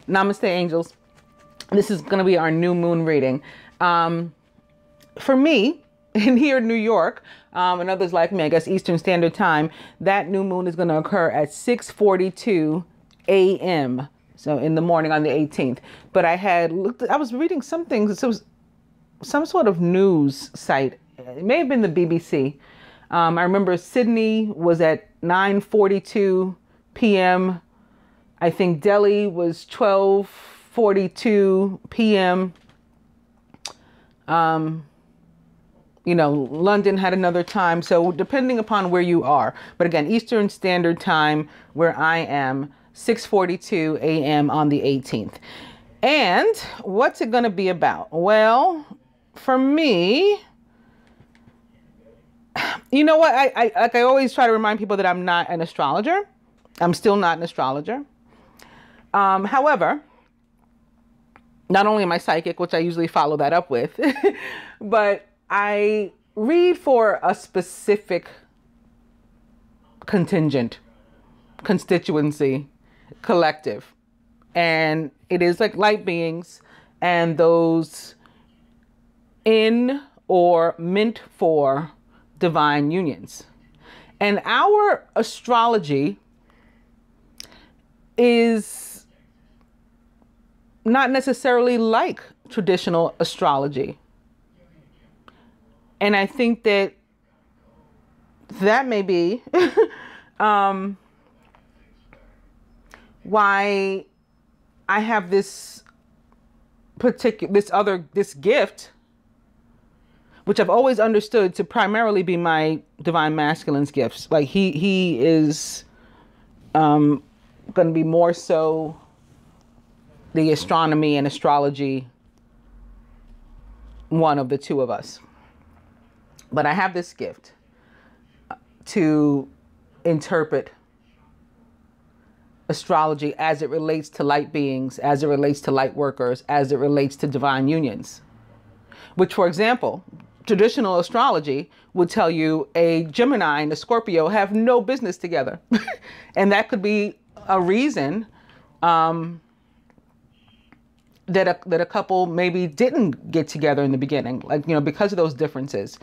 Namaste, angels. This is going to be our new moon reading. For me, in here in New York, and others like me, I guess Eastern Standard Time, that new moon is going to occur at 6:42 a.m. So in the morning on the 18th. But I was reading something, so it was some sort of news site. It may have been the BBC. I remember Sydney was at 9:42 p.m. I think Delhi was 12:42 p.m. London had another time. So depending upon where you are. But again, Eastern Standard Time, where I am, 6:42 a.m. on the 18th. And what's it going to be about? Well, for me, you know what? I always try to remind people that I'm not an astrologer. I'm still not an astrologer. However, not only am I psychic, which I usually follow that up with, but I read for a specific constituency, collective. And it is like light beings and those in or meant for divine unions. And our astrology is not necessarily like traditional astrology. And I think that may be why I have this gift, which I've always understood to primarily be my divine masculine's gifts. Like he is going to be more so the astronomy and astrology one of the two of us. But I have this gift to interpret astrology as it relates to light beings, as it relates to light workers, as it relates to divine unions. Which, for example, traditional astrology would tell you a Gemini and a Scorpio have no business together. And that could be a reason that a couple maybe didn't get together in the beginning. Like, because of those differences.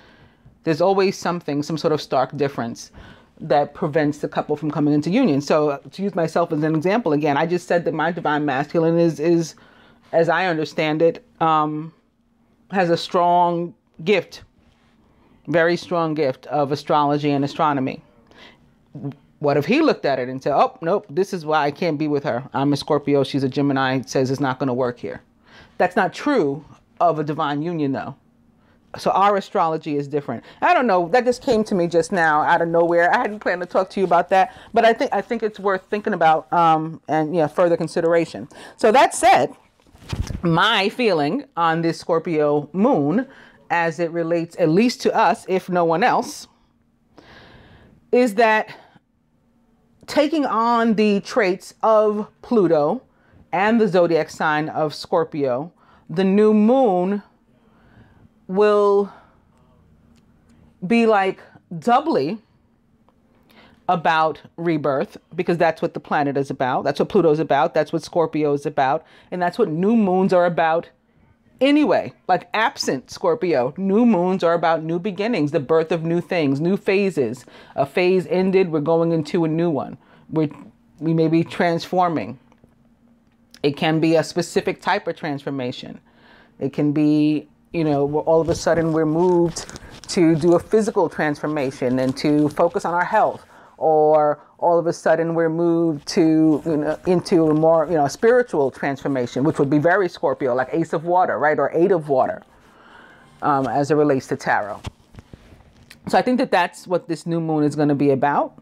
There's always some sort of stark difference that prevents the couple from coming into union. So to use myself as an example, again, I just said that my divine masculine is as I understand it, has a strong gift, very strong gift of astrology and astronomy. What if he looked at it and said, oh, nope, this is why I can't be with her. I'm a Scorpio. She's a Gemini. Says it's not going to work here. That's not true of a divine union, though. So our astrology is different. I don't know. That just came to me just now out of nowhere. I hadn't planned to talk to you about that, but I think it's worth thinking about and further consideration. So that said, my feeling on this Scorpio moon, as it relates at least to us, if no one else, is that taking on the traits of Pluto and the zodiac sign of Scorpio, the new moon will be like doubly about rebirth, because that's what the planet is about. That's what Pluto is about. That's what Scorpio is about. And that's what new moons are about anyway. Like absent Scorpio, new moons are about new beginnings, the birth of new things, new phases. A phase ended, we're going into a new one. We may be transforming. It can be a specific type of transformation. It can be, all of a sudden we're moved to do a physical transformation and to focus on our health. Or all of a sudden we're moved to, into a more, spiritual transformation, which would be very Scorpio, like Ace of Water, right? Or Eight of Water, as it relates to tarot. So I think that that's what this new moon is going to be about.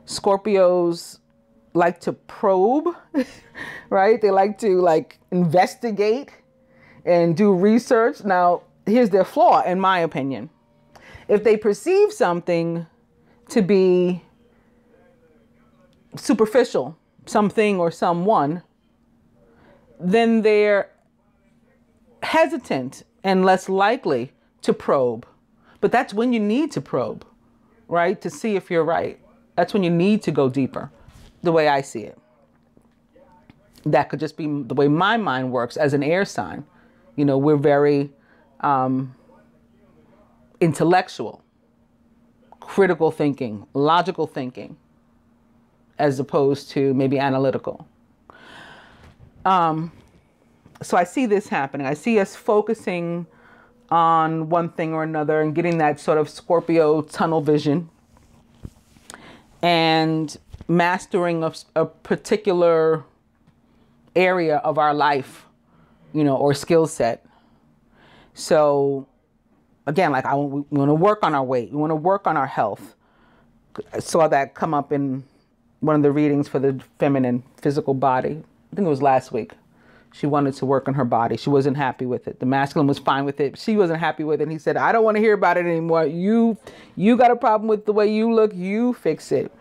Scorpios like to probe, right? They like to investigate and do research. Now, here's their flaw, in my opinion. If they perceive something to be superficial, something or someone, then they're hesitant and less likely to probe. But that's when you need to probe, right? To see if you're right. That's when you need to go deeper, the way I see it. That could just be the way my mind works as an air sign. You know, we're very intellectual, critical thinking, logical thinking, as opposed to maybe analytical. So I see this happening. I see us focusing on one thing or another and getting that sort of Scorpio tunnel vision and mastering a particular area of our life, you know, or skill set. So again, like we want to work on our weight. We want to work on our health. I saw that come up in one of the readings for the feminine physical body. I think it was last week. She wanted to work on her body. She wasn't happy with it. The masculine was fine with it. She wasn't happy with it. And he said, I don't want to hear about it anymore. You got a problem with the way you look. You fix it.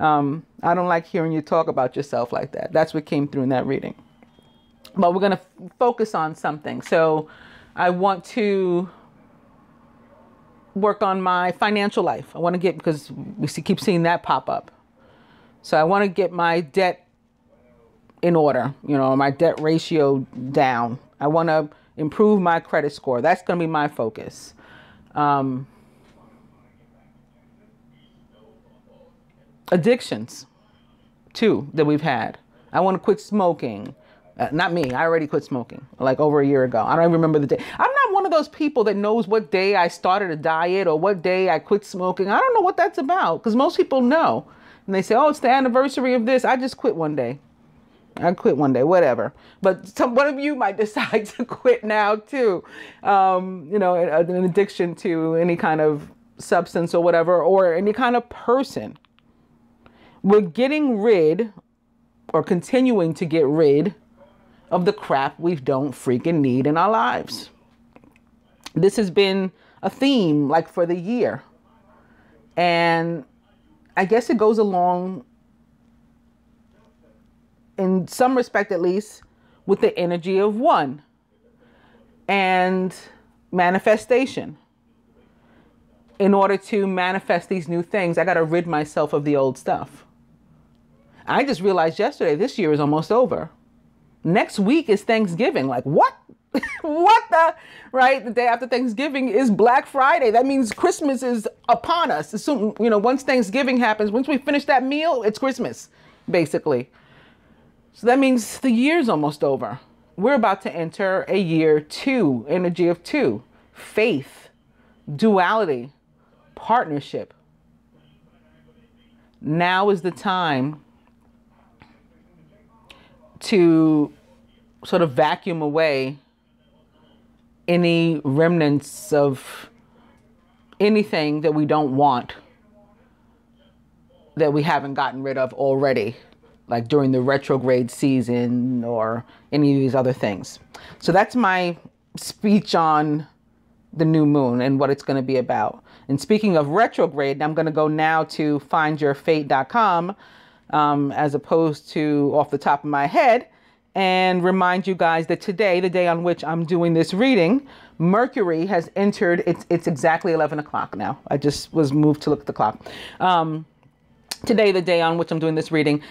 I don't like hearing you talk about yourself like that. That's what came through in that reading. But we're going to focus on something. So I want to work on my financial life. I want to get, because we keep seeing that pop up. So I want to get my debt in order, you know, my debt ratio down. I want to improve my credit score. That's going to be my focus. Addictions, too, that we've had. I want to quit smoking. Not me. I already quit smoking like over a year ago. I don't even remember the day. I'm not one of those people that knows what day I started a diet or what day I quit smoking. I don't know what that's about, because most people know. And they say, oh, it's the anniversary of this. I just quit one day. I quit one day, whatever. But one of you might decide to quit now too. You know, an addiction to any kind of substance or whatever, or any kind of person. We're getting rid, or continuing to get rid, of the crap we don't freaking need in our lives. This has been a theme like for the year. And I guess it goes along, in some respect at least, with the energy of one and manifestation. In order to manifest these new things, I got to rid myself of the old stuff. I just realized yesterday, this year is almost over. Next week is Thanksgiving. Like, what? What the? Right? The day after Thanksgiving is Black Friday. That means Christmas is upon us. So, you know, once Thanksgiving happens, once we finish that meal, it's Christmas, basically. So that means the year's almost over. We're about to enter a year 2, energy of 2, faith, duality, partnership. Now is the time to sort of vacuum away any remnants of anything that we don't want, that we haven't gotten rid of already, like during the retrograde season or any of these other things. So that's my speech on the new moon and what it's going to be about. And speaking of retrograde, I'm going to go now to findyourfate.com as opposed to off the top of my head, and remind you guys that today, the day on which I'm doing this reading, Mercury has entered, it's exactly 11 o'clock now. I just was moved to look at the clock. Today, the day on which I'm doing this reading,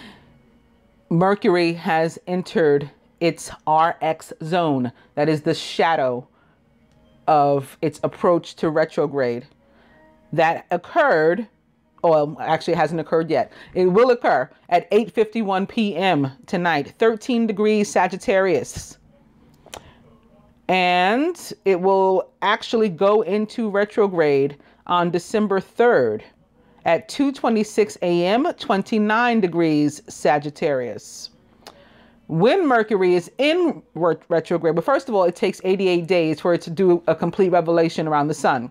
Mercury has entered its RX zone. That is the shadow of its approach to retrograde. That occurred, well, actually it hasn't occurred yet. It will occur at 8:51 p.m. tonight, 13 degrees Sagittarius. And it will actually go into retrograde on December 3rd at 2:26 a.m., 29 degrees Sagittarius. When Mercury is in retrograde, but first of all, it takes 88 days for it to do a complete revelation around the sun.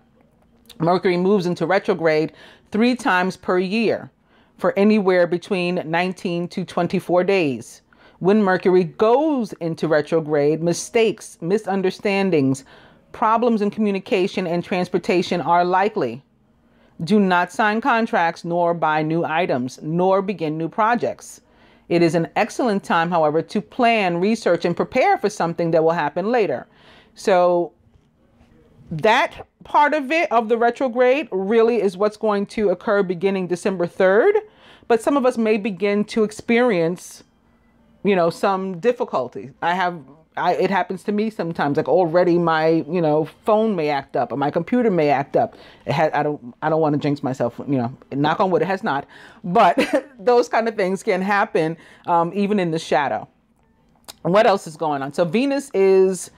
Mercury moves into retrograde 3 times per year for anywhere between 19 to 24 days. When Mercury goes into retrograde, mistakes, misunderstandings, problems in communication and transportation are likely. Do not sign contracts, nor buy new items, nor begin new projects. It is an excellent time, however, to plan, research, and prepare for something that will happen later. So that part of it, of the retrograde, really is what's going to occur beginning December 3rd. But some of us may begin to experience you know, some difficulty. It happens to me sometimes, like already my, you know, phone may act up or my computer may act up. I don't want to jinx myself, you know, knock on wood, it has not, but those kind of things can happen, even in the shadow. What else is going on? So Venus is,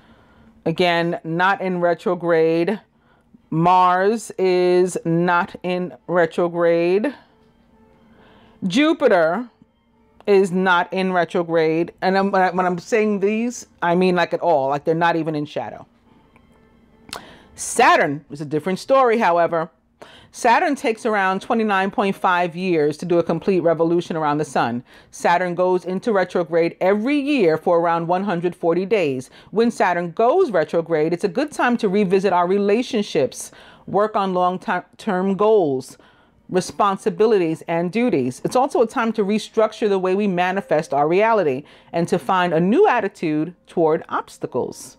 again, not in retrograde. Mars is not in retrograde. Jupiter is not in retrograde. And when I'm saying these, I mean like at all, like they're not even in shadow. Saturn is a different story, however. Saturn takes around 29.5 years to do a complete revolution around the sun. Saturn goes into retrograde every year for around 140 days. When Saturn goes retrograde, it's a good time to revisit our relationships, work on long-term goals, responsibilities, and duties. It's also a time to restructure the way we manifest our reality and to find a new attitude toward obstacles.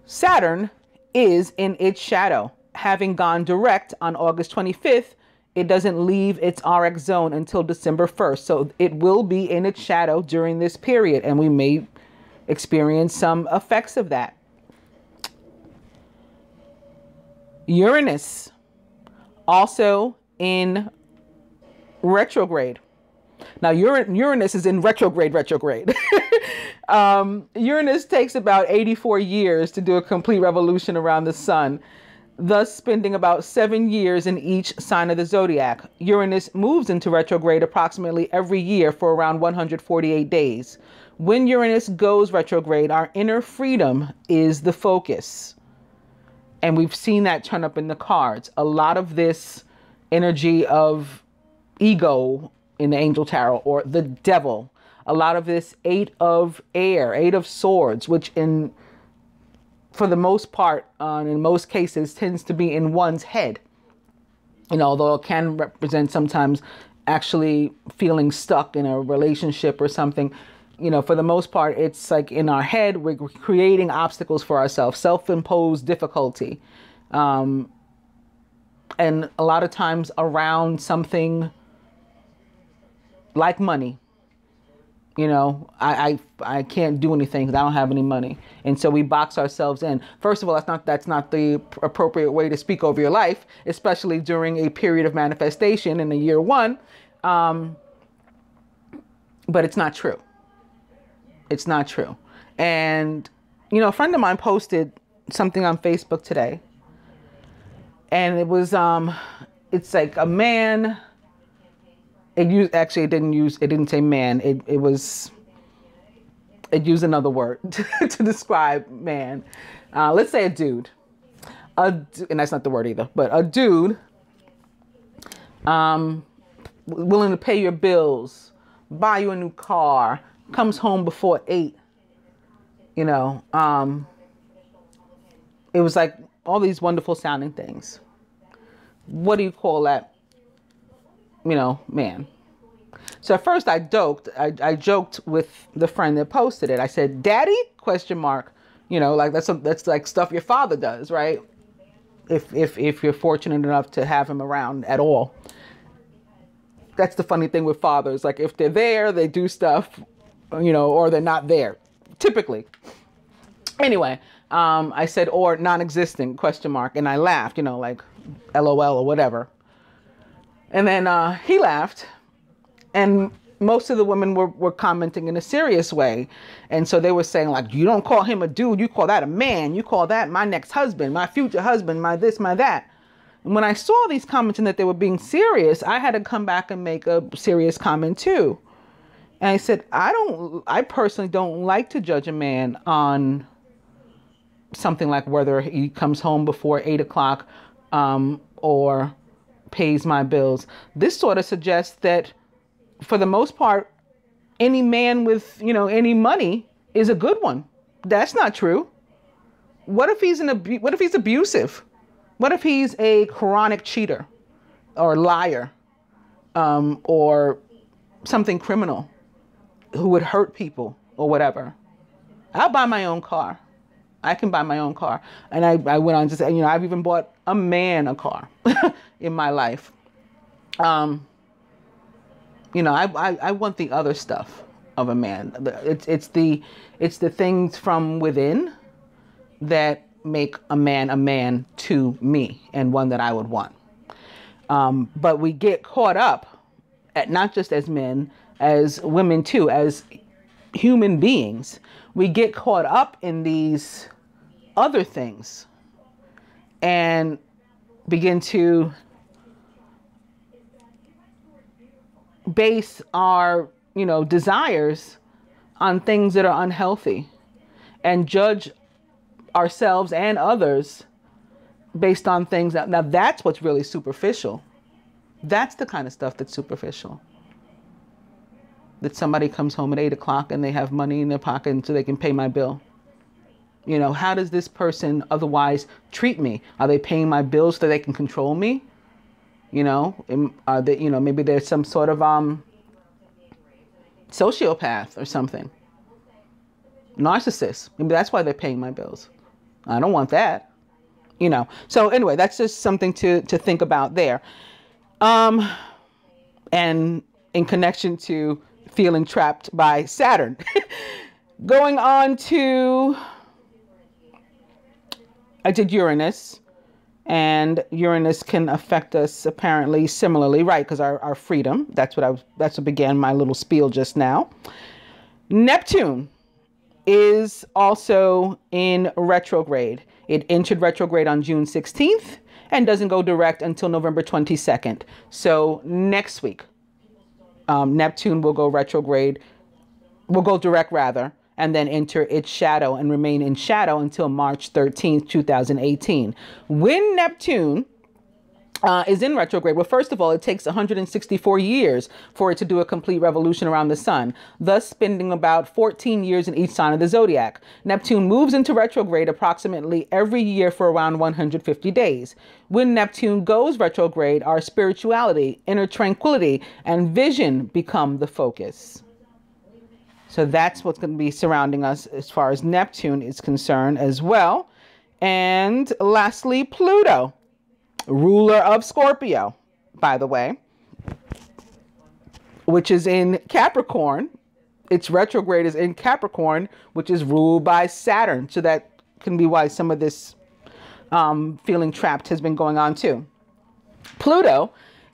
Saturn is in its shadow. Having gone direct on August 25th, it doesn't leave its RX zone until December 1st. So it will be in its shadow during this period, and we may experience some effects of that. Uranus, also in retrograde. Now, Uranus is in retrograde. Uranus takes about 84 years to do a complete revolution around the sun, thus spending about 7 years in each sign of the zodiac. Uranus moves into retrograde approximately every year for around 148 days. When Uranus goes retrograde, our inner freedom is the focus. And we've seen that turn up in the cards. A lot of this energy of ego in the Angel Tarot, or the devil. A lot of this 8 of air, 8 of swords, which for the most part, in most cases, tends to be in one's head. You know, although it can represent sometimes actually feeling stuck in a relationship or something. You know, for the most part, it's like in our head, we're creating obstacles for ourselves, self-imposed difficulty. And a lot of times around something like money. You know, I can't do anything because I don't have any money. And so we box ourselves in. First of all, that's not the appropriate way to speak over your life, especially during a period of manifestation in the year 1. But it's not true. It's not true. And, you know, a friend of mine posted something on Facebook today. And it was, it's like a man. It didn't say man. It used another word to describe man. Let's say a dude. And that's not the word either, but a dude willing to pay your bills, buy you a new car, comes home before 8. You know, it was like all these wonderful sounding things. What do you call that? You know, man. So at first I joked with the friend that posted it. I said, "Daddy?" ? You know, like that's like stuff your father does, right? If you're fortunate enough to have him around at all. That's the funny thing with fathers. Like if they're there, they do stuff, you know, or they're not there, typically. Anyway, I said, or non-existent ? And I laughed, you know, like LOL or whatever. And then he laughed, and most of the women were commenting in a serious way. And so they were saying, like, you don't call him a dude, you call that a man, you call that my next husband, my future husband, my this, my that. And when I saw these comments and that they were being serious, I had to come back and make a serious comment too. And I said, I personally don't like to judge a man on something like whether he comes home before 8 o'clock or pays my bills. This sort of suggests that for the most part, any man with, you know, any money is a good one. That's not true. What if he's abusive? What if he's a chronic cheater or liar or something criminal who would hurt people or whatever? I'll buy my own car. I can buy my own car. And I went on to say, you know, I've even bought a man a car in my life. You know, I want the other stuff. of a man. It's the things from within that make a man to me, and one that I would want. But we get caught up, not just as men, as women too, as human beings. We get caught up in these other things and begin to base our, desires on things that are unhealthy, and judge ourselves and others based on things that, now that's what's really superficial. That's the kind of stuff that's superficial. That somebody comes home at 8 o'clock and they have money in their pocket so they can pay my bill. How does this person otherwise treat me? Are they paying my bills so they can control me? Are they, maybe there's some sort of sociopath or something. Narcissist. Maybe that's why they're paying my bills. I don't want that. So anyway, that's just something to think about there. And in connection to feeling trapped by Saturn. Going on to, I did Uranus, and Uranus can affect us apparently similarly, right? Because our freedom, that's what began my little spiel just now. Neptune is also in retrograde. It entered retrograde on June 16th and doesn't go direct until November 22nd. So next week, Neptune will go direct rather, and then enter its shadow and remain in shadow until March 13th, 2018. When Neptune is in retrograde, well, first of all, it takes 164 years for it to do a complete revolution around the sun, thus spending about 14 years in each sign of the zodiac. Neptune moves into retrograde approximately every year for around 150 days. When Neptune goes retrograde, our spirituality, inner tranquility, and vision become the focus. So that's what's going to be surrounding us as far as Neptune is concerned as well. And lastly, Pluto, ruler of Scorpio, by the way, which is in Capricorn. Its retrograde is in Capricorn, which is ruled by Saturn. So that can be why some of this feeling trapped has been going on too. Pluto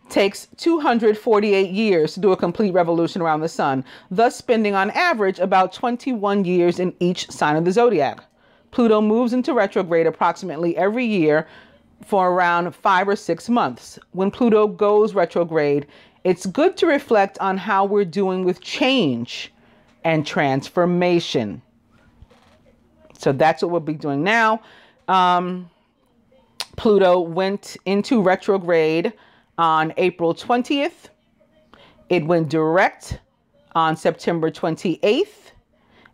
takes 248 years to do a complete revolution around the sun, thus spending on average about 21 years in each sign of the zodiac. Pluto moves into retrograde approximately every year for around 5 or 6 months. When Pluto goes retrograde, it's good to reflect on how we're doing with change and transformation. So that's what we'll be doing now. Pluto went into retrograde on April 20th. It went direct on September 28th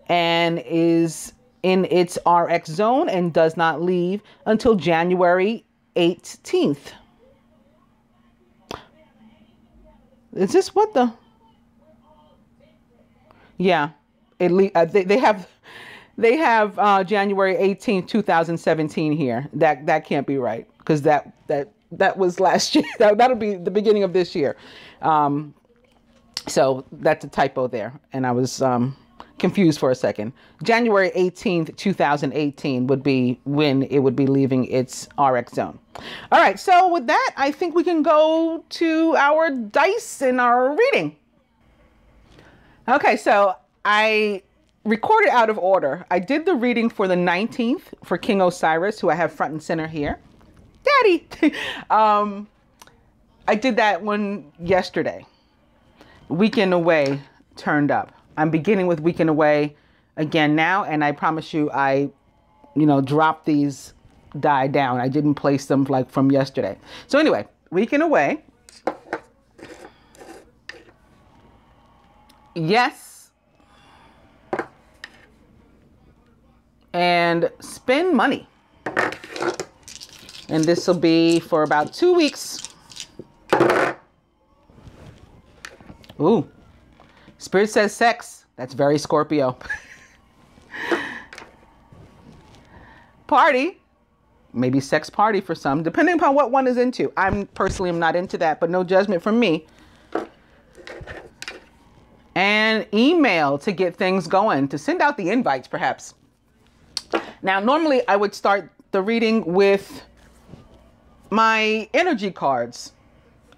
and is in its RX zone and does not leave until January 18th. Is this what the? Yeah, they have January 18th, 2017 here. That can't be right, because that was last year. That'll be the beginning of this year. So that's a typo there, and I was confused for a second. January 18th, 2018 would be when it would be leaving its RX zone. All right, so with that, I think we can go to our dice and our reading. Okay, so I recorded out of order. I did the reading for the 19th for King Osiris, who I have front and center here. Daddy! I did that one yesterday. Weekend Away turned up. I'm beginning with Weekend Away again now, and I promise you I, dropped these die down. I didn't place them like from yesterday. So anyway, Weekend Away. Yes. And spend money. And this will be for about 2 weeks. Ooh. Spirit says sex. That's very Scorpio. Party. Maybe sex party for some, depending upon what one is into. I'm personally am not into that, but no judgment from me. and email to get things going, to send out the invites perhaps. Now, normally I would start the reading with my energy cards,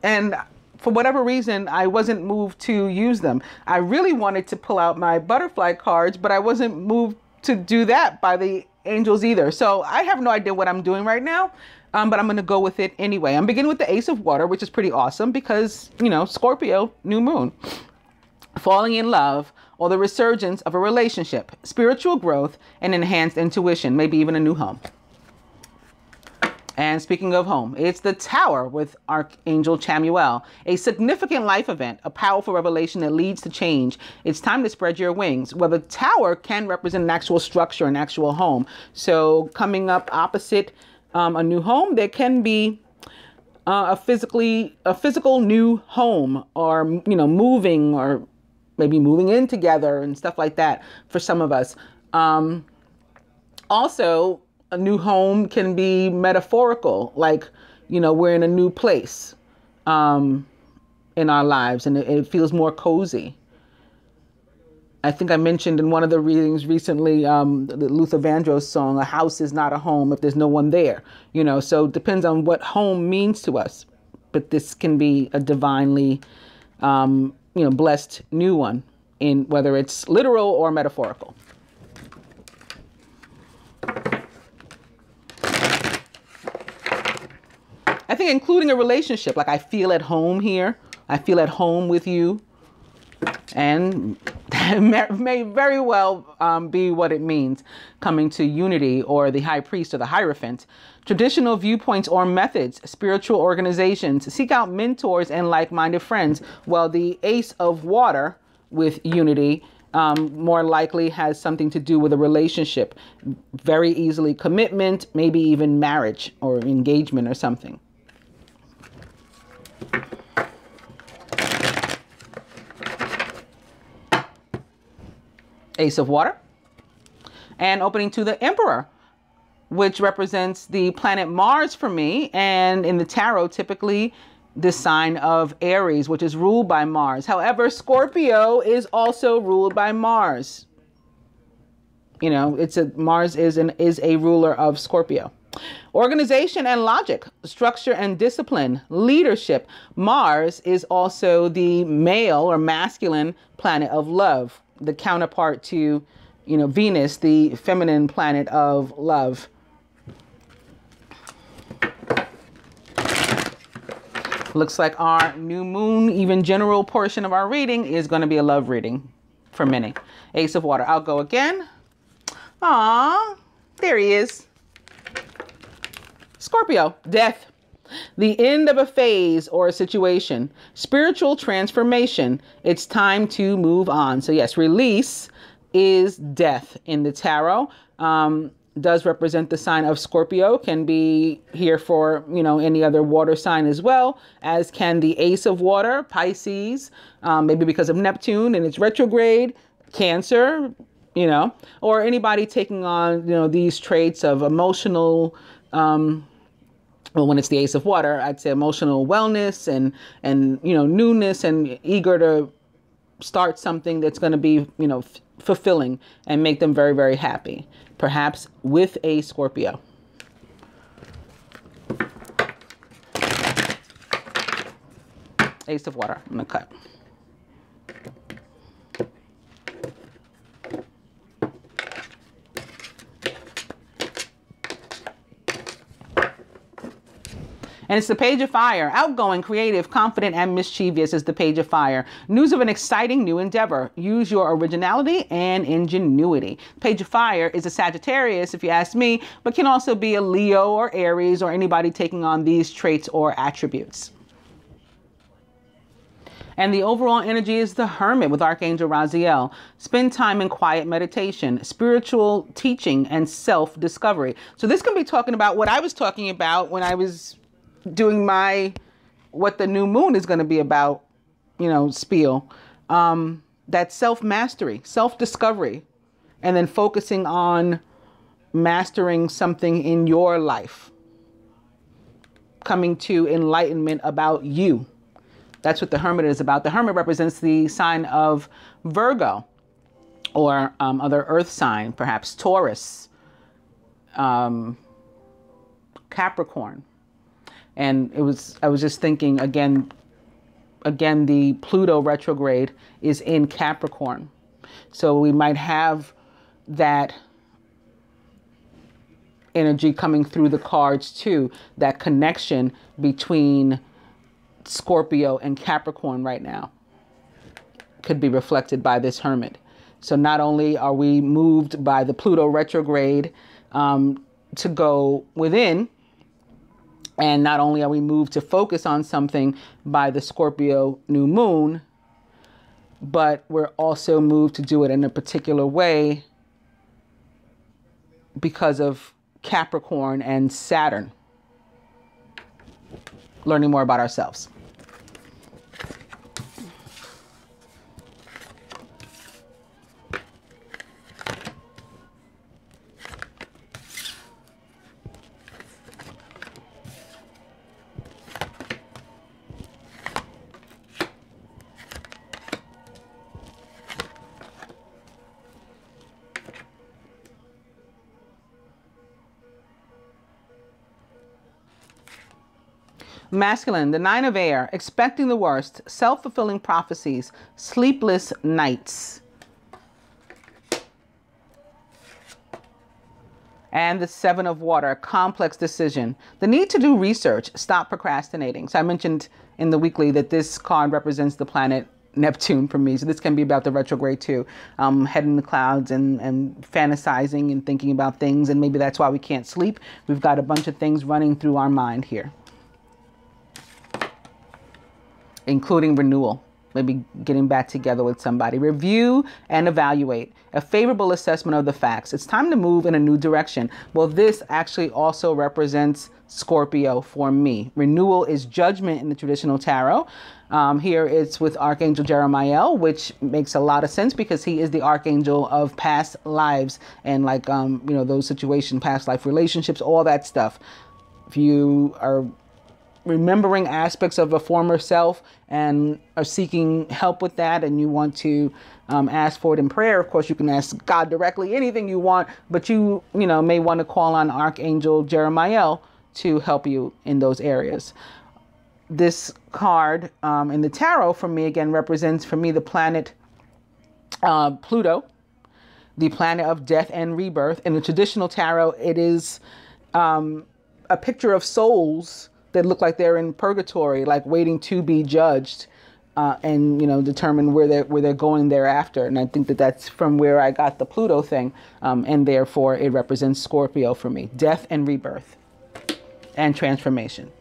and for whatever reason, I wasn't moved to use them. I really wanted to pull out my butterfly cards, but I wasn't moved to do that by the angels either. So I have no idea what I'm doing right now, but I'm going to go with it anyway. I'm beginning with the Ace of Water, which is pretty awesome because, you know, Scorpio, new moon, falling in love, or the resurgence of a relationship, spiritual growth, and enhanced intuition, maybe even a new home. And speaking of home, it's the Tower with Archangel Chamuel, a significant life event, a powerful revelation that leads to change. It's time to spread your wings. Well, the Tower can represent an actual structure, an actual home. So coming up opposite a new home, there can be a physical new home, or, you know, moving, or maybe moving in together and stuff like that for some of us. Also, a new home can be metaphorical, like, you know, we're in a new place in our lives, and it feels more cozy. I think I mentioned in one of the readings recently, the Luther Vandross song, "A house is not a home if there's no one there." You know, so it depends on what home means to us. But this can be a divinely, you know, blessed new one, in whether it's literal or metaphorical. I think including a relationship, like I feel at home here. I feel at home with you. And that may very well be what it means, coming to unity, or the high priest, or the Hierophant. Traditional viewpoints or methods, spiritual organizations, seek out mentors and like-minded friends. Well, the Ace of Water with unity more likely has something to do with a relationship. Very easily commitment, maybe even marriage or engagement or something. Ace of Water, and opening to the Emperor, which represents the planet Mars for me, and in the tarot typically the sign of Aries, which is ruled by Mars. However, Scorpio is also ruled by Mars. You know, Mars is a ruler of Scorpio. Organization and logic, structure and discipline, leadership. Mars is also the male or masculine planet of love, the counterpart to, you know, Venus, the feminine planet of love. Looks like our new moon, even general portion of our reading, is going to be a love reading for many. Ace of Water. I'll go again. Aww, there he is. Scorpio, death. The end of a phase or a situation. Spiritual transformation. It's time to move on. So yes, release is death in the tarot. Does represent the sign of Scorpio. Can be here for, you know, any other water sign as well, as can the Ace of Water, Pisces, maybe because of Neptune and its retrograde, Cancer, you know, or anybody taking on, you know, these traits of emotional, well, when it's the Ace of Water, I'd say emotional wellness and you know, newness, and eager to start something that's going to be, you know, fulfilling and make them very, very happy. Perhaps with a Scorpio. Ace of Water. I'm going to cut. And it's the Page of Fire. Outgoing, creative, confident, and mischievous is the Page of Fire. News of an exciting new endeavor. Use your originality and ingenuity. Page of Fire is a Sagittarius, if you ask me, but can also be a Leo or Aries, or anybody taking on these traits or attributes. And the overall energy is the Hermit with Archangel Raziel. Spend time in quiet meditation, spiritual teaching, and self-discovery. So this can be talking about what I was talking about when I was doing what the new moon is going to be about, you know, spiel. That self-mastery, self-discovery, and then focusing on mastering something in your life. Coming to enlightenment about you. That's what the Hermit is about. The Hermit represents the sign of Virgo, or other earth sign, perhaps Taurus, Capricorn. And I was just thinking again, the Pluto retrograde is in Capricorn. So we might have that energy coming through the cards too, that connection between Scorpio and Capricorn right now could be reflected by this Hermit. So not only are we moved by the Pluto retrograde to go within, and not only are we moved to focus on something by the Scorpio new moon, but we're also moved to do it in a particular way because of Capricorn and Saturn. Learning more about ourselves. Masculine, the 9 of air, expecting the worst, self-fulfilling prophecies, sleepless nights. And the 7 of water, complex decision, the need to do research, stop procrastinating. So I mentioned in the weekly that this card represents the planet Neptune for me. So this can be about the retrograde too. Head in the clouds and fantasizing and thinking about things. And maybe that's why we can't sleep. We've got a bunch of things running through our mind here, including renewal, maybe getting back together with somebody. Review and evaluate, a favorable assessment of the facts. It's time to move in a new direction. Well, this actually also represents Scorpio for me. Renewal is judgment in the traditional tarot. Here it's with Archangel Jeremiah, which makes a lot of sense because he is the archangel of past lives and like, those situations, past life relationships, all that stuff. If you are remembering aspects of a former self and are seeking help with that, and you want to ask for it in prayer, of course you can ask God directly anything you want, but you may want to call on Archangel Jeremiah to help you in those areas. This card in the tarot for me again represents for me the planet Pluto, the planet of death and rebirth. In the traditional tarot, it is a picture of souls that look like they're in purgatory, like waiting to be judged and determine where they're going thereafter. And I think that that's from where I got the Pluto thing, and therefore it represents Scorpio for me. Death and rebirth and transformation.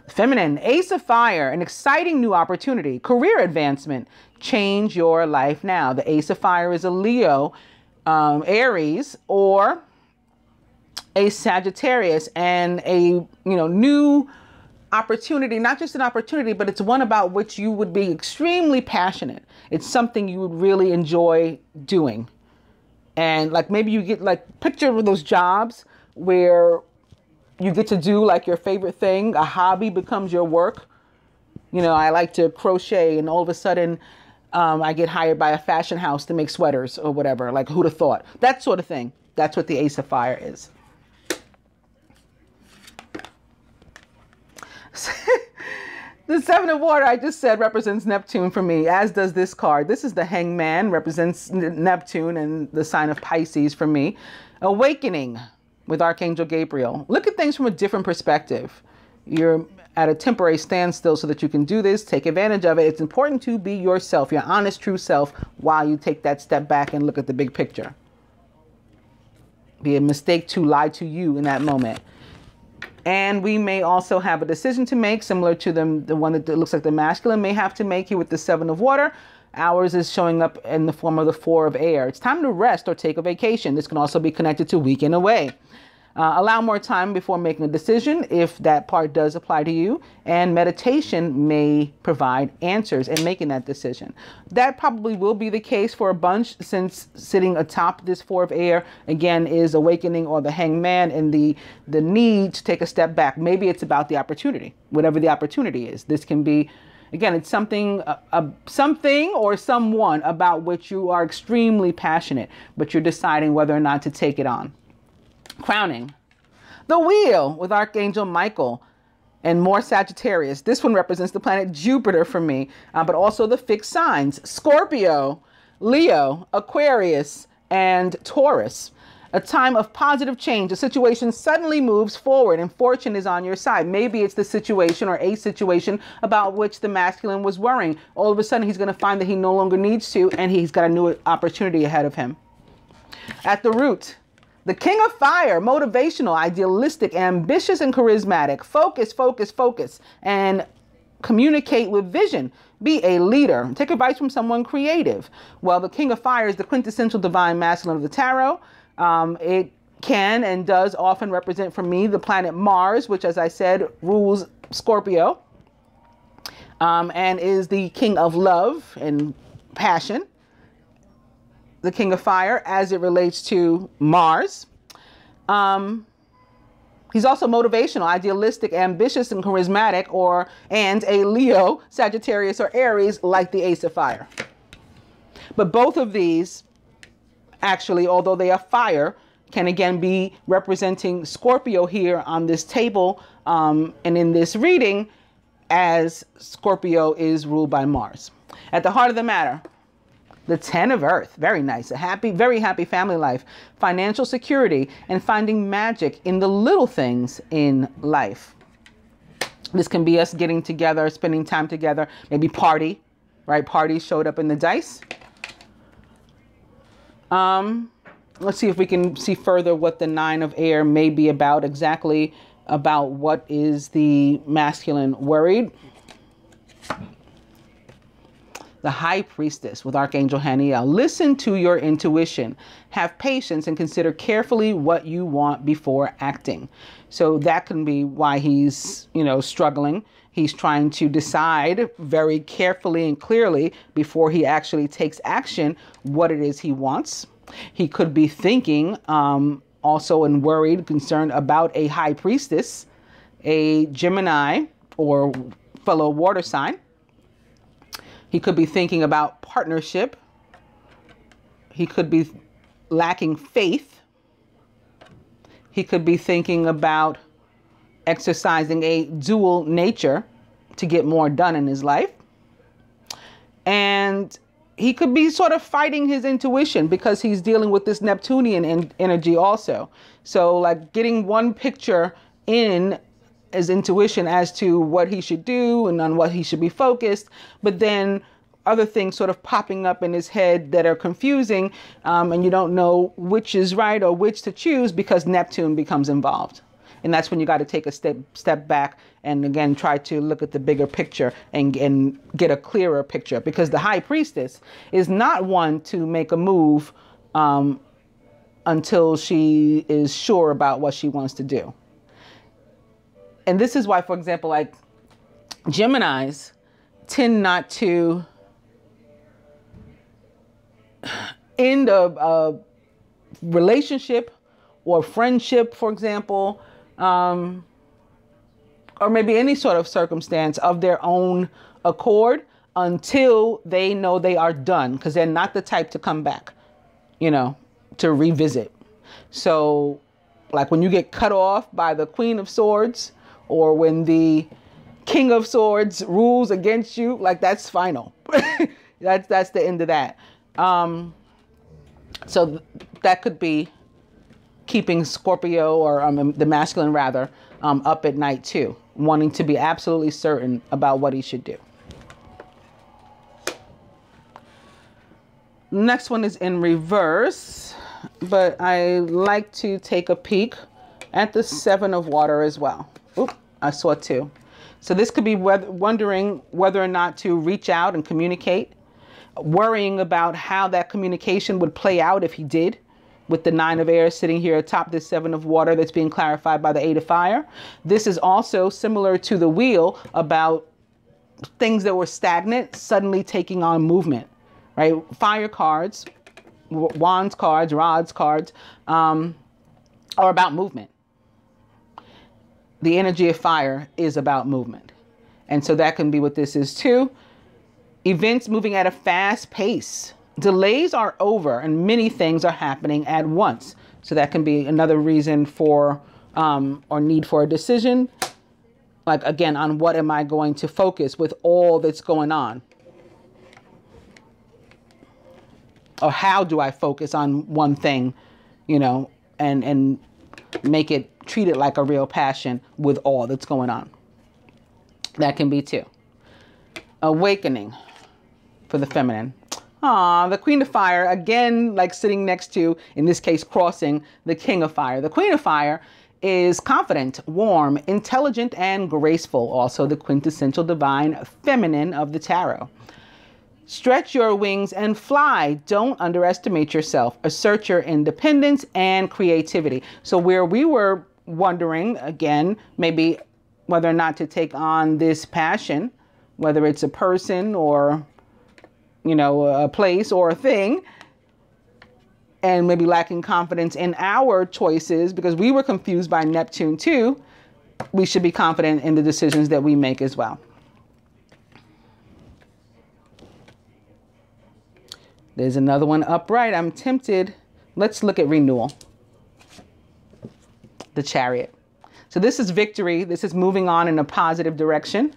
Feminine, Ace of Fire, an exciting new opportunity, career advancement, change your life now. The Ace of Fire is a Leo, Aries, or a Sagittarius, and a new opportunity, not just an opportunity, but it's one about which you would be extremely passionate. It's something you would really enjoy doing. And like maybe you get like picture those jobs where you get to do like your favorite thing, a hobby becomes your work. I like to crochet, and all of a sudden I get hired by a fashion house to make sweaters or whatever. Like, who'd have thought? That sort of thing. That's what the Ace of Fire is. The 7 of water, I just said, represents Neptune for me, as does this card. This is the Hangman, represents Neptune and the sign of Pisces for me. Awakening with Archangel Gabriel. Look at things from a different perspective. You're at a temporary standstill so that you can do this. Take advantage of it. It's important to be yourself, your honest, true self, while you take that step back and look at the big picture. Be a mistake to lie to you in that moment. And we may also have a decision to make, similar to the one that looks like the masculine may have to make here with the 7 of water. Ours is showing up in the form of the 4 of air. It's time to rest or take a vacation. This can also be connected to weekend away. Allow more time before making a decision if that part does apply to you. And meditation may provide answers in making that decision. That probably will be the case for a bunch, since sitting atop this four of air, again, is awakening or the hangman, and the need to take a step back. Maybe it's about the opportunity, whatever the opportunity is. This can be, again, it's something or someone about which you are extremely passionate, but you're deciding whether or not to take it on. Crowning. The wheel with Archangel Michael and more Sagittarius. This one represents the planet Jupiter for me, but also the fixed signs: Scorpio, Leo, Aquarius, and Taurus. A time of positive change. A situation suddenly moves forward and fortune is on your side. Maybe it's the situation or a situation about which the masculine was worrying. All of a sudden, he's going to find that he no longer needs to, and he's got a new opportunity ahead of him. At the root, the King of Fire, motivational, idealistic, ambitious, and charismatic. Focus, focus, focus, and communicate with vision. Be a leader. Take advice from someone creative. Well, the King of Fire is the quintessential divine masculine of the tarot. It can and does often represent for me the planet Mars, which, as I said, rules Scorpio, and is the king of love and passion. The King of Fire as it relates to Mars. He's also motivational, idealistic, ambitious, and charismatic, and a Leo, Sagittarius, or Aries, like the Ace of Fire. But both of these, actually, although they are fire, can again be representing Scorpio here on this table, and in this reading, as Scorpio is ruled by Mars. At the heart of the matter, the 10 of Earth, very nice, a happy, very happy family life, financial security, and finding magic in the little things in life. This can be us getting together, spending time together, maybe party, right? Parties showed up in the dice. Let's see if we can see further what the 9 of air may be about, exactly about what is the masculine worried. The High Priestess with Archangel Haniel. Listen to your intuition. Have patience and consider carefully what you want before acting. So that can be why he's, struggling. He's trying to decide very carefully and clearly before he actually takes action what it is he wants. He could be thinking also and worried, concerned about a High Priestess, a Gemini or fellow water sign. He could be thinking about partnership. He could be lacking faith. He could be thinking about exercising a dual nature to get more done in his life. And he could be sort of fighting his intuition because he's dealing with this Neptunian energy also. So like getting one picture in his intuition as to what he should do and on what he should be focused, but then other things sort of popping up in his head that are confusing, and you don't know which is right or which to choose because Neptune becomes involved. And that's when you got to take a step back and again try to look at the bigger picture and get a clearer picture, because the High Priestess is not one to make a move until she is sure about what she wants to do. And this is why, for example, like Geminis tend not to end a relationship or friendship, for example, or maybe any sort of circumstance of their own accord until they know they are done, because they're not the type to come back, to revisit. So like when you get cut off by the Queen of Swords, or when the King of Swords rules against you, like that's final. That's the end of that. So that could be keeping Scorpio, or the masculine rather, up at night too, wanting to be absolutely certain about what he should do. Next one is in reverse, but I like to take a peek at the 7 of water as well. Oop, I saw 2. So this could be wondering whether or not to reach out and communicate, worrying about how that communication would play out if he did, with the 9 of air sitting here atop this 7 of water that's being clarified by the 8 of fire. This is also similar to the wheel about things that were stagnant suddenly taking on movement, right? Fire cards, wands cards, rods cards, are about movement. The energy of fire is about movement. And so that can be what this is too. Events moving at a fast pace. Delays are over and many things are happening at once. So that can be another reason for or need for a decision. Like, again, on what am I going to focus with all that's going on? Or how do I focus on one thing, you know, and make it, treat it like a real passion with all that's going on. That can be too. Awakening for the feminine. The Queen of Fire, again, like sitting next to, in this case, crossing the King of Fire. The Queen of Fire is confident, warm, intelligent, and graceful. Also the quintessential divine feminine of the tarot. Stretch your wings and fly. Don't underestimate yourself. Assert your independence and creativity. So where we were wondering, again, maybe whether or not to take on this passion, whether it's a person or, you know, a place or a thing, and maybe lacking confidence in our choices because we were confused by Neptune too, we should be confident in the decisions that we make as well. There's another one upright. I'm tempted. Let's look at renewal. The Chariot. So this is victory. This is moving on in a positive direction.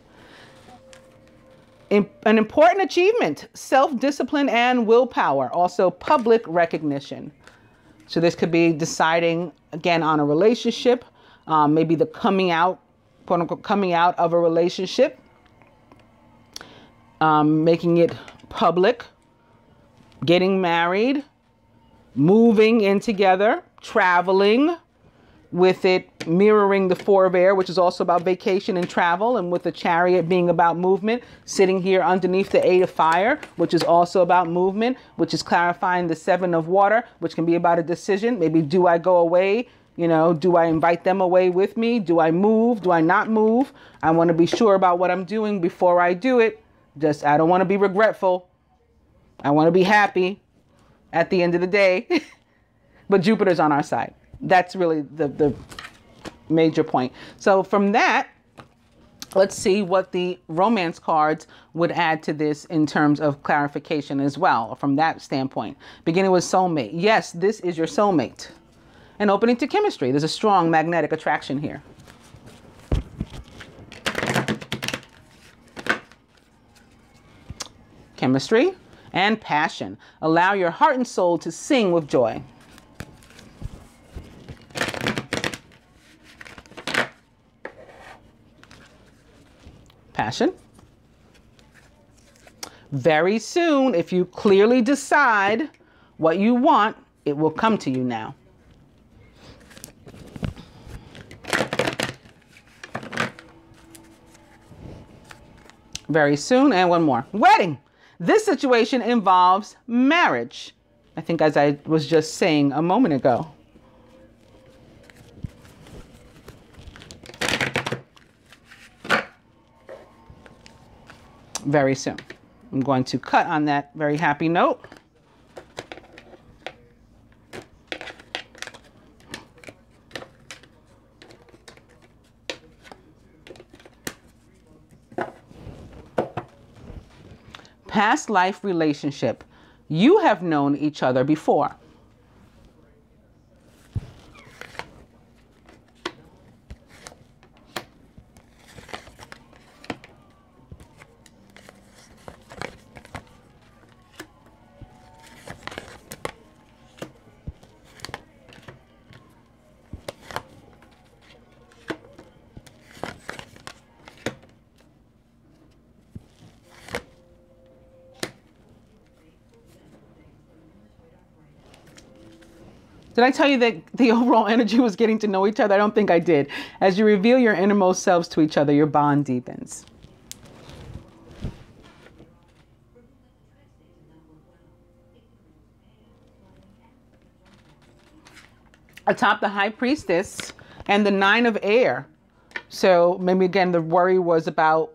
An important achievement, self-discipline and willpower, also public recognition. So this could be deciding, again, on a relationship, maybe the coming out, quote unquote, coming out of a relationship, making it public, getting married, moving in together, traveling, with it mirroring the 4 of air, which is also about vacation and travel, and with the Chariot being about movement, sitting here underneath the 8 of fire, which is also about movement, which is clarifying the 7 of water, which can be about a decision. Maybe do I go away? You know, do I invite them away with me? Do I move? Do I not move? I want to be sure about what I'm doing before I do it. I don't want to be regretful. I want to be happy at the end of the day. But Jupiter's on our side. That's really the major point. So from that, let's see what the romance cards would add to this in terms of clarification as well, from that standpoint. Beginning with soulmate. Yes, this is your soulmate. And opening to chemistry. There's a strong magnetic attraction here. Chemistry and passion. Allow your heart and soul to sing with joy. Passion. Very soon, if you clearly decide what you want, it will come to you now. Very soon. And one more. Wedding. This situation involves marriage. I think, as I was just saying a moment ago. Very soon. I'm going to cut on that very happy note. Past life relationship. You have known each other before. Did I tell you that the overall energy was getting to know each other? I don't think I did. As you reveal your innermost selves to each other, your bond deepens. Atop the high priestess and the 9 of air. So maybe again, the worry was about,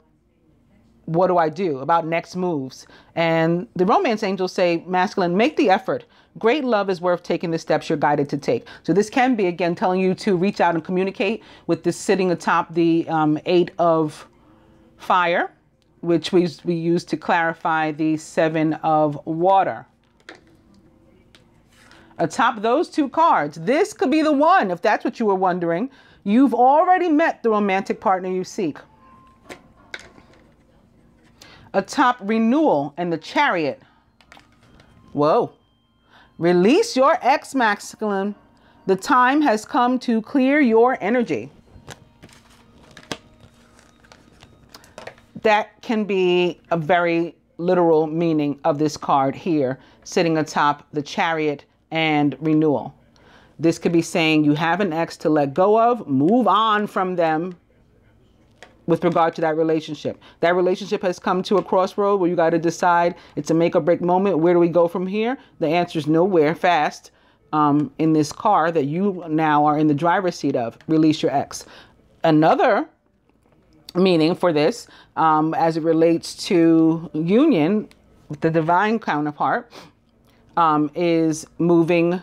what do I do about next moves? And the romance angels say, masculine, make the effort. Great love is worth taking the steps you're guided to take. So this can be, again, telling you to reach out and communicate with this sitting atop the 8 of fire, which we use to clarify the 7 of water. Atop those 2 cards, this could be the one, if that's what you were wondering. You've already met the romantic partner you seek. Atop renewal and the chariot. Whoa. Release your ex, masculine. The time has come to clear your energy. That can be a very literal meaning of this card here, sitting atop the chariot and renewal. This could be saying you have an ex to let go of, move on from them with regard to that relationship. That relationship has come to a crossroad where you got to decide, it's a make or break moment. Where do we go from here? The answer is nowhere fast. In this car that you now are in the driver's seat of, release your ex. Another meaning for this, as it relates to union with the divine counterpart, is moving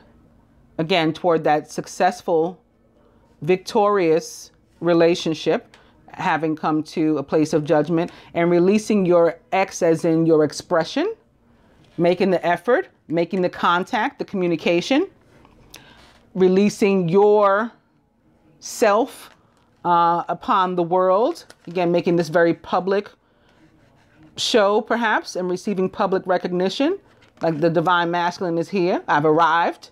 again toward that successful, victorious relationship, having come to a place of judgment, and releasing your ex as in your expression, making the effort, making the contact, the communication, releasing your self upon the world, again, making this very public show perhaps, and receiving public recognition, like the divine masculine is here. I've arrived.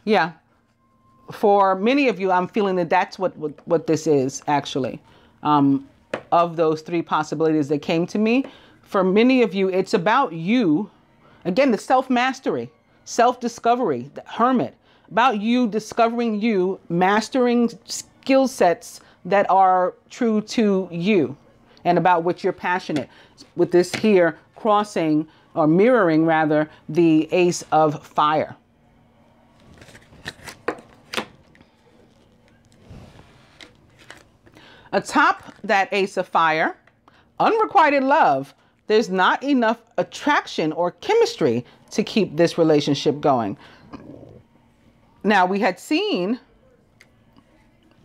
Yeah. For many of you, I'm feeling that that's what this is actually. Of those 3 possibilities that came to me, for many of you, it's about you. Again, the self-mastery, self-discovery, the hermit, about you discovering you, mastering skill sets that are true to you and about which you're passionate. With this here crossing or mirroring rather the Ace of Fire. Atop that Ace of Fire, unrequited love. There's not enough attraction or chemistry to keep this relationship going. Now, we had seen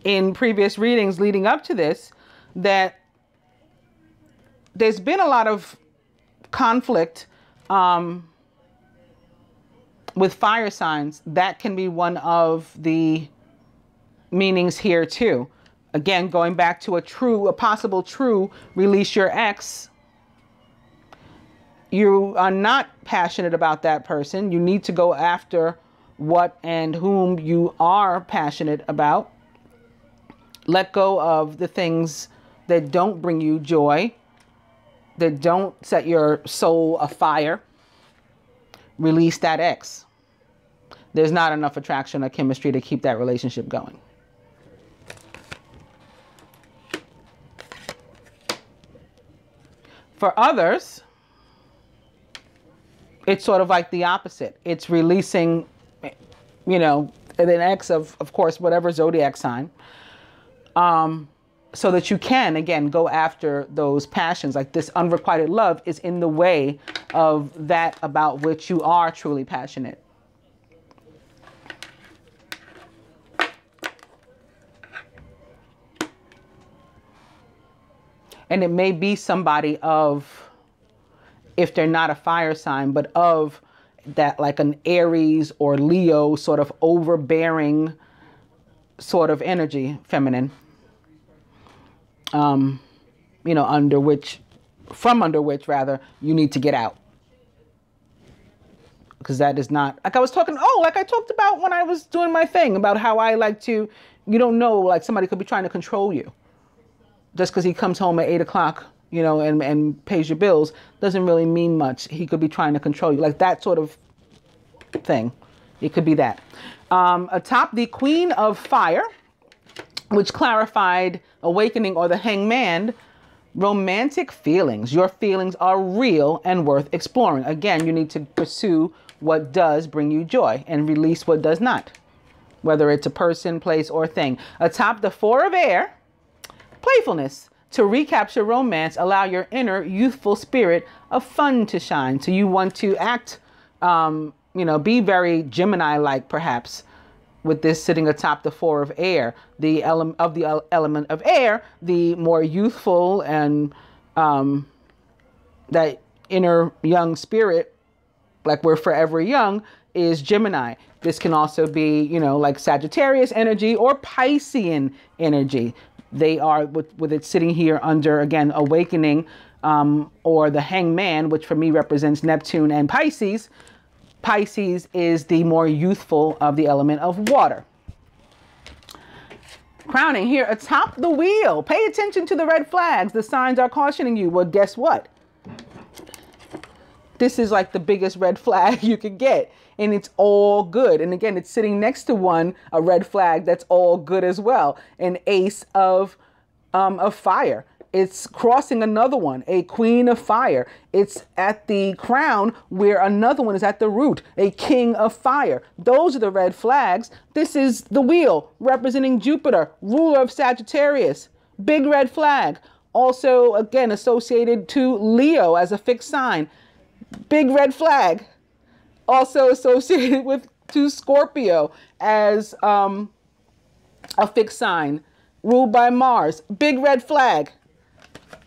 in previous readings leading up to this that there's been a lot of conflict with fire signs. That can be one of the meanings here too. Again, going back to a possible true release your ex. You are not passionate about that person. You need to go after what and whom you are passionate about. Let go of the things that don't bring you joy, that don't set your soul afire. Release that ex. There's not enough attraction or chemistry to keep that relationship going. For others, it's sort of like the opposite. It's releasing, you know, an ex of course, whatever zodiac sign, so that you can, again, go after those passions. Like this unrequited love is in the way of that about which you are truly passionate. And it may be somebody of, if they're not a fire sign, but of that, like an Aries or Leo sort of overbearing sort of energy, feminine, you know, from under which rather you need to get out. Because that is not, like I was talking, like I talked about when I was doing my thing about how I like to, you don't know, like somebody could be trying to control you. Just because he comes home at 8 o'clock, you know, and pays your bills doesn't really mean much. He could be trying to control you, like that sort of thing. It could be that. Atop the Queen of Fire, which clarified awakening or the hangman, Romantic feelings. Your feelings are real and worth exploring. Again, you need to pursue what does bring you joy and release what does not, whether it's a person, place, or thing. Atop the Four of Air, playfulness. To recapture romance, allow your inner youthful spirit of fun to shine. So you want to act, be very Gemini-like, perhaps, with this sitting atop the Four of Air, the element of air, the more youthful and that inner young spirit, like we're forever young, is Gemini. This can also be, like Sagittarius energy or Piscean energy. They are, with it sitting here under, again, awakening, or the hangman, which for me represents Neptune and Pisces. Pisces is the more youthful of the element of water. Crowning here atop the wheel. Pay attention to the red flags. The signs are cautioning you. Well, guess what? This is like the biggest red flag you could get. And it's all good. And again, it's sitting next to a red flag that's all good as well. An ace of fire. It's crossing another one, a Queen of Fire. It's at the crown where another one is at the root, a King of Fire. Those are the red flags. This is the wheel representing Jupiter, ruler of Sagittarius. Big red flag. Also, again, associated to Leo as a fixed sign. Big red flag. Also associated to Scorpio as a fixed sign. Ruled by Mars. Big red flag.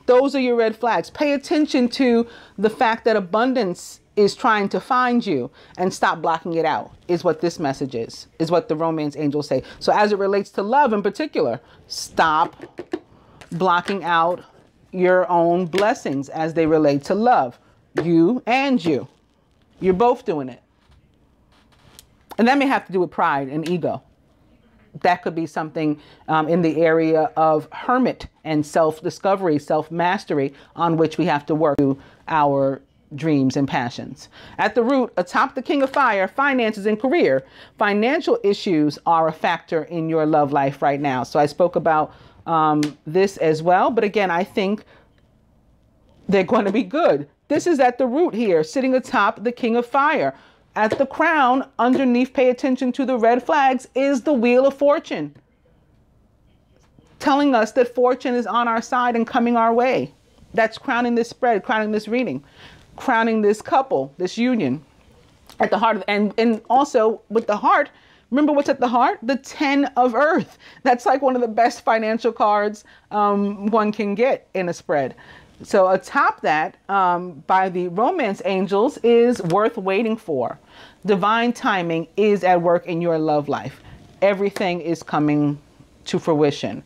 Those are your red flags. Pay attention to the fact that abundance is trying to find you, and stop blocking it out, is what this message is what the romance angels say. So as it relates to love in particular, stop blocking out your own blessings as they relate to love. You and you. You're both doing it. And that may have to do with pride and ego. That could be something in the area of hermit and self-discovery, self-mastery, on which we have to work through our dreams and passions. At the root, atop the King of Fire, finances and career. Financial issues are a factor in your love life right now. So I spoke about this as well. But again, I think they're going to be good. This is at the root here, sitting atop the King of Fire. At the crown, underneath, pay attention to the red flags, is the Wheel of Fortune. Telling us that fortune is on our side and coming our way. That's crowning this spread, crowning this reading, crowning this couple, this union. At the heart of, and also with the heart, remember what's at the heart? The 10 of Earth. That's like one of the best financial cards one can get in a spread. So atop that, by the romance angels, is worth waiting for. Divine timing is at work in your love life. Everything is coming to fruition,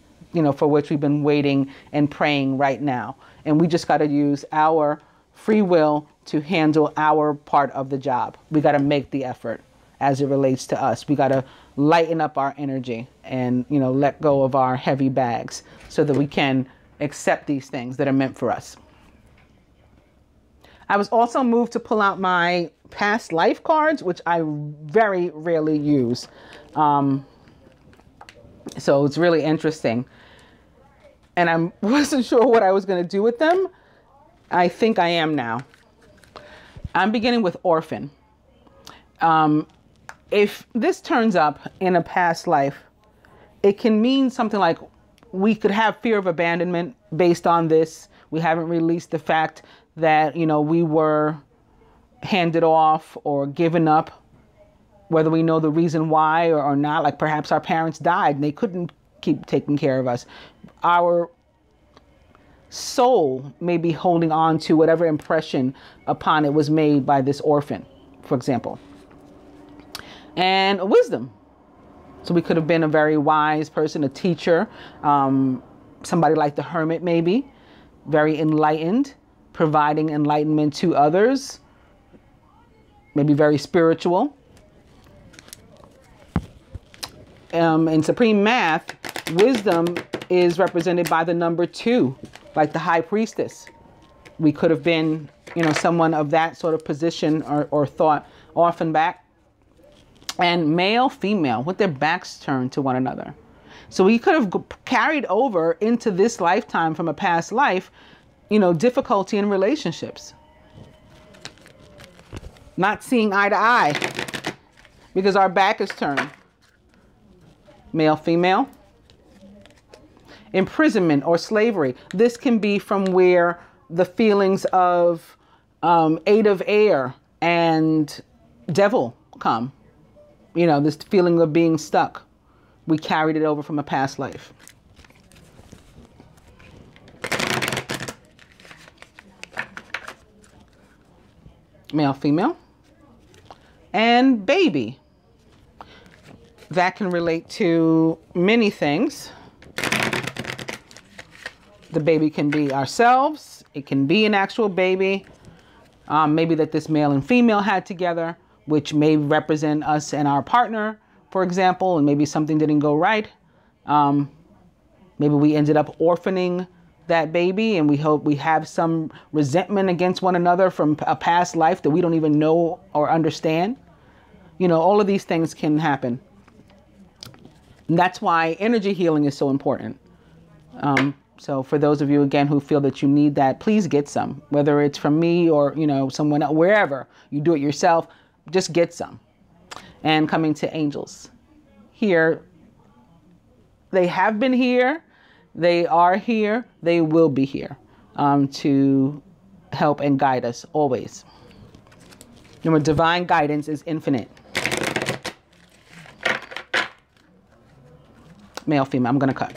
for which we've been waiting and praying right now. And we just got to use our free will to handle our part of the job. We got to make the effort as it relates to us. We got to lighten up our energy and, let go of our heavy bags so that we can accept these things that are meant for us. I was also moved to pull out my past life cards, which I very rarely use. So it's really interesting. And I wasn't sure what I was going to do with them. I think I am now. I'm beginning with orphan. If this turns up in a past life, it can mean something like we could have fear of abandonment based on this. We haven't released the fact that, we were handed off or given up, whether we know the reason why or not. Like perhaps our parents died and they couldn't keep taking care of us. Our soul may be holding on to whatever impression upon it was made by this orphan, for example. And wisdom. So we could have been a very wise person, a teacher, somebody like the hermit maybe, very enlightened, providing enlightenment to others, maybe very spiritual. In supreme math, wisdom is represented by the number 2, like the high priestess. We could have been, someone of that sort of position or thought, orphan back. And male, female, with their backs turned to one another. So we could have carried over into this lifetime from a past life difficulty in relationships. Not seeing eye to eye because our back is turned. Male, female. Imprisonment or slavery. This can be from where the feelings of eight of air and devil come. This feeling of being stuck. We carried it over from a past life. Male, female. And baby. That can relate to many things. The baby can be ourselves. It can be an actual baby. Maybe that this male and female had together, which may represent us and our partner, for example, and maybe something didn't go right. Maybe we ended up orphaning that baby and we hope we have some resentment against one another from a past life that we don't even know or understand. All of these things can happen. And that's why energy healing is so important. So for those of you, again, who feel that you need that, please get some, whether it's from me or, someone else, wherever you do it yourself, just get some. And coming to angels here, they have been here, they are here, they will be here to help and guide us always. Remember, divine guidance is infinite. Male, female, I'm going to cut.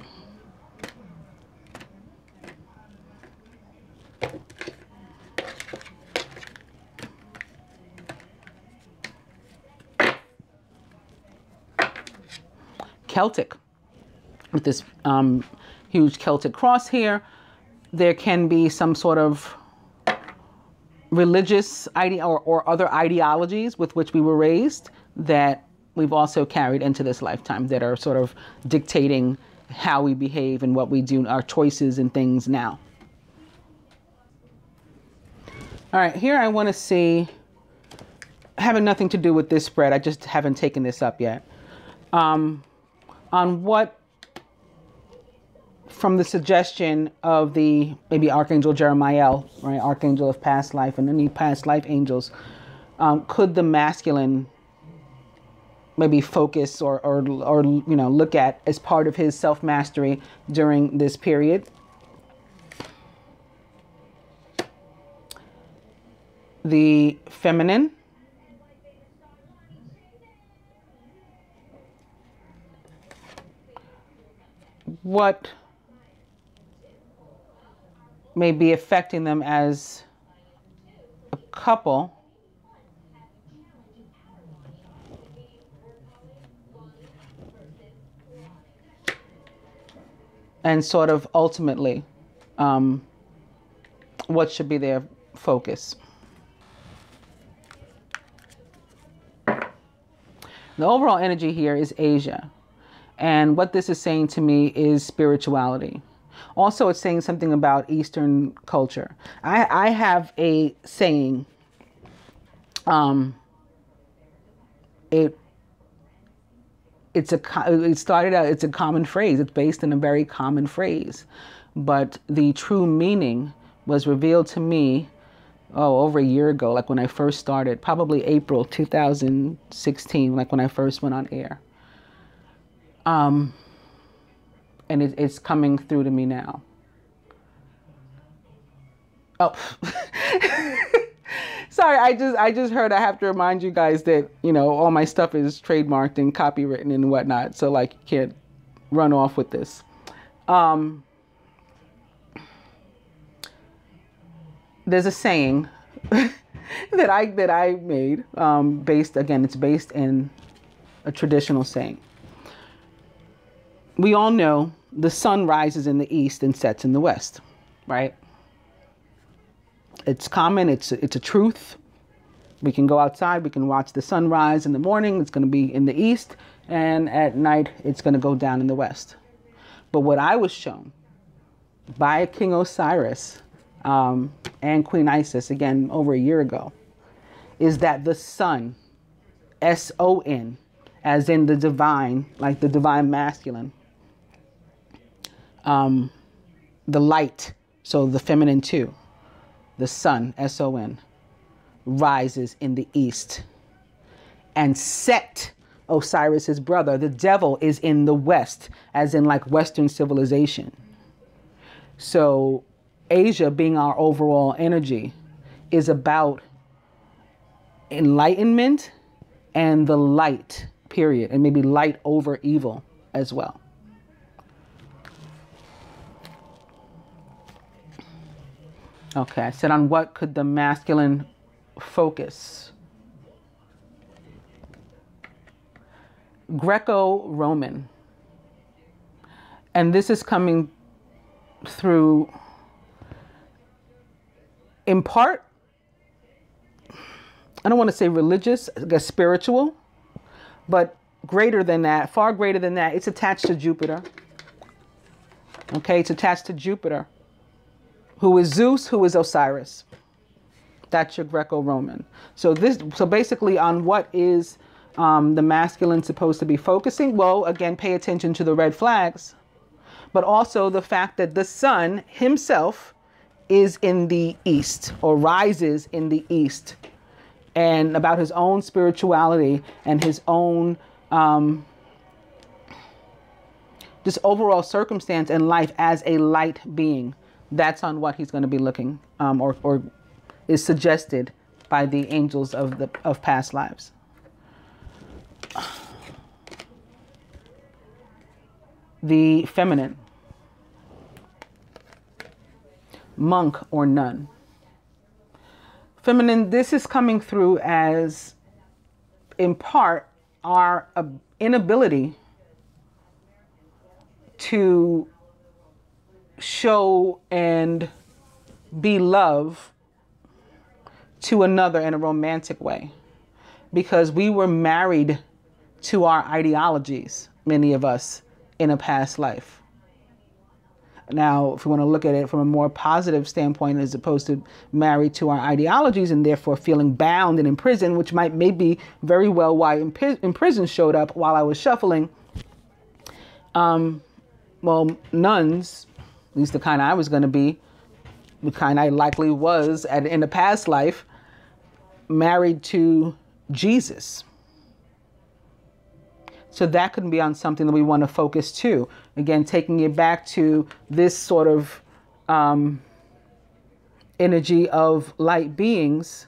Celtic, with this huge Celtic cross here. There can be some sort of religious idea or other ideologies with which we were raised that we've also carried into this lifetime that are sort of dictating how we behave and what we do, our choices and things now. All right, here I want to see, having nothing to do with this spread, I just haven't taken this up yet, on what, from the suggestion of the maybe Archangel Jeremiah, right, Archangel of past life and any past life angels, could the masculine maybe focus or look at as part of his self-mastery during this period? The feminine. What may be affecting them as a couple. And sort of ultimately, what should be their focus. The overall energy here is Asia. And what this is saying to me is spirituality. Also, it's saying something about Eastern culture. I have a saying. It started out, it's a common phrase. It's based in a very common phrase. But the true meaning was revealed to me, over a year ago, like when I first started, probably April 2016, like when I first went on air. And it's coming through to me now. Oh, sorry. I just heard I have to remind you guys that, all my stuff is trademarked and copywritten and whatnot. So like, you can't run off with this. There's a saying that I made, it's based in a traditional saying. We all know the sun rises in the east and sets in the west, right? It's common. It's a truth. We can go outside. We can watch the sun rise in the morning. It's going to be in the east. And at night, it's going to go down in the west. But what I was shown by King Osiris and Queen Isis, again, over a year ago, is that the sun, S-O-N, as in the divine, like the divine masculine, the light So the feminine too, the sun, S-O-N, rises in the east. And Set, Osiris's brother, the devil, is in the west, as in like Western civilization. So Asia, being our overall energy, is about enlightenment and the light, period. And maybe light over evil as well. Okay, I said on what could the masculine focus? Greco-Roman. And this is coming through, in part, I don't want to say religious, I guess spiritual, but greater than that, far greater than that. It's attached to Jupiter. Okay, it's attached to Jupiter, who is Zeus, who is Osiris. That's your Greco-Roman. So basically on what is the masculine supposed to be focusing? Well, again, pay attention to the red flags, but also the fact that the sun himself is in the east, or rises in the east, and about his own spirituality and his own just overall circumstance in life as a light being. That's on what he's going to be looking, or is suggested by the angels of past lives. The feminine, monk or nun. Feminine, this is coming through as, in part, our inability to show and be love to another in a romantic way, because we were married to our ideologies, many of us, in a past life. Now, if you want to look at it from a more positive standpoint, as opposed to married to our ideologies and therefore feeling bound and imprisoned, which maybe very well why imprisoned showed up while I was shuffling. Well, nuns, at least the kind I was going to be, the kind I likely was in a past life, married to Jesus. So that could be on something that we want to focus too. Again, taking it back to this sort of energy of light beings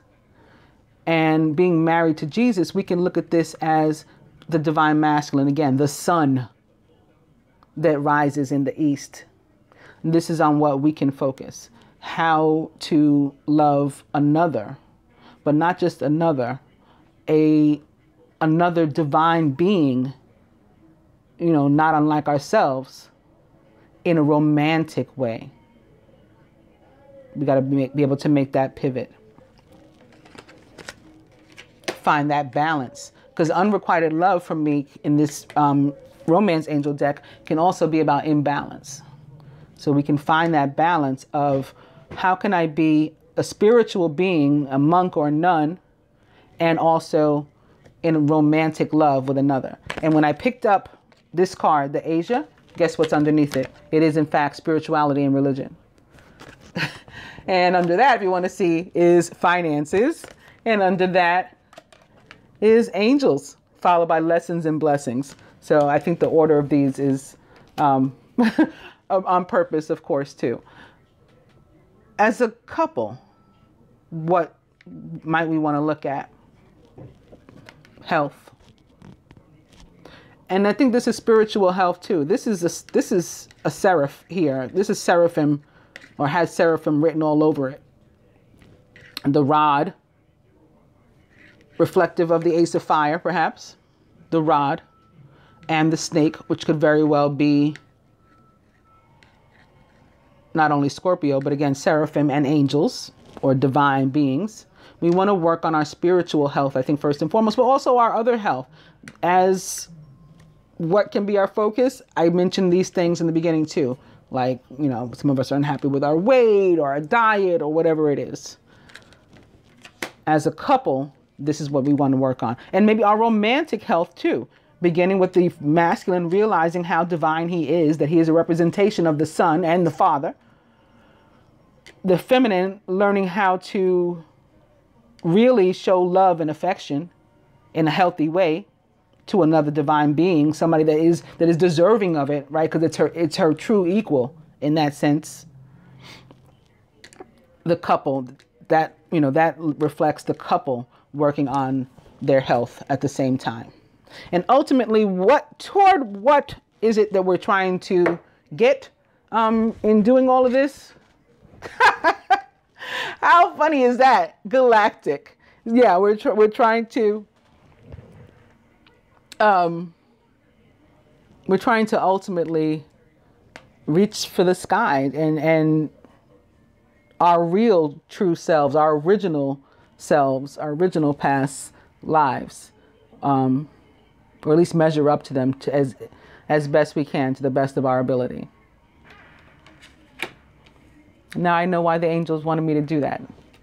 and being married to Jesus, we can look at this as the divine masculine. Again, the sun that rises in the east. And this is on what we can focus. How to love another, but not just another, another divine being, you know, not unlike ourselves, in a romantic way. We got to be able to make that pivot. Find that balance. Because unrequited love for me in this romance angel deck can also be about imbalance. So we can find that balance of how can I be a spiritual being, a monk or a nun, and also in romantic love with another. And when I picked up this card, the Asia, guess what's underneath it? It is in fact spirituality and religion. And under that, if you want to see, is finances. And under that is angels, followed by lessons and blessings. So I think the order of these is on purpose, of course, too. As a couple, what might we want to look at? Health. And I think this is spiritual health too. This is a seraph here. This is seraphim, or has seraphim written all over it. And the rod, reflective of the ace of fire, perhaps. The rod. And the snake, which could very well be not only Scorpio, but again, seraphim and angels, or divine beings. We want to work on our spiritual health, I think, first and foremost, but also our other health. As what can be our focus? I mentioned these things in the beginning too. Like, you know, some of us are unhappy with our weight or our diet or whatever it is. As a couple, this is what we want to work on. And maybe our romantic health too. Beginning with the masculine realizing how divine he is, that he is a representation of the Son and the Father. the feminine learning how to really show love and affection in a healthy way to another divine being, somebody that is deserving of it, right? Because it's her true equal in that sense. The couple, that, you know, that reflects the couple working on their health at the same time. And ultimately, what is it that we're trying to get in doing all of this? How funny is that? Galactic. Yeah, we're trying to ultimately reach for the sky and our real true selves, our original selves, our original past lives, or at least measure up to them as best we can, to the best of our ability. Now I know why the angels wanted me to do that.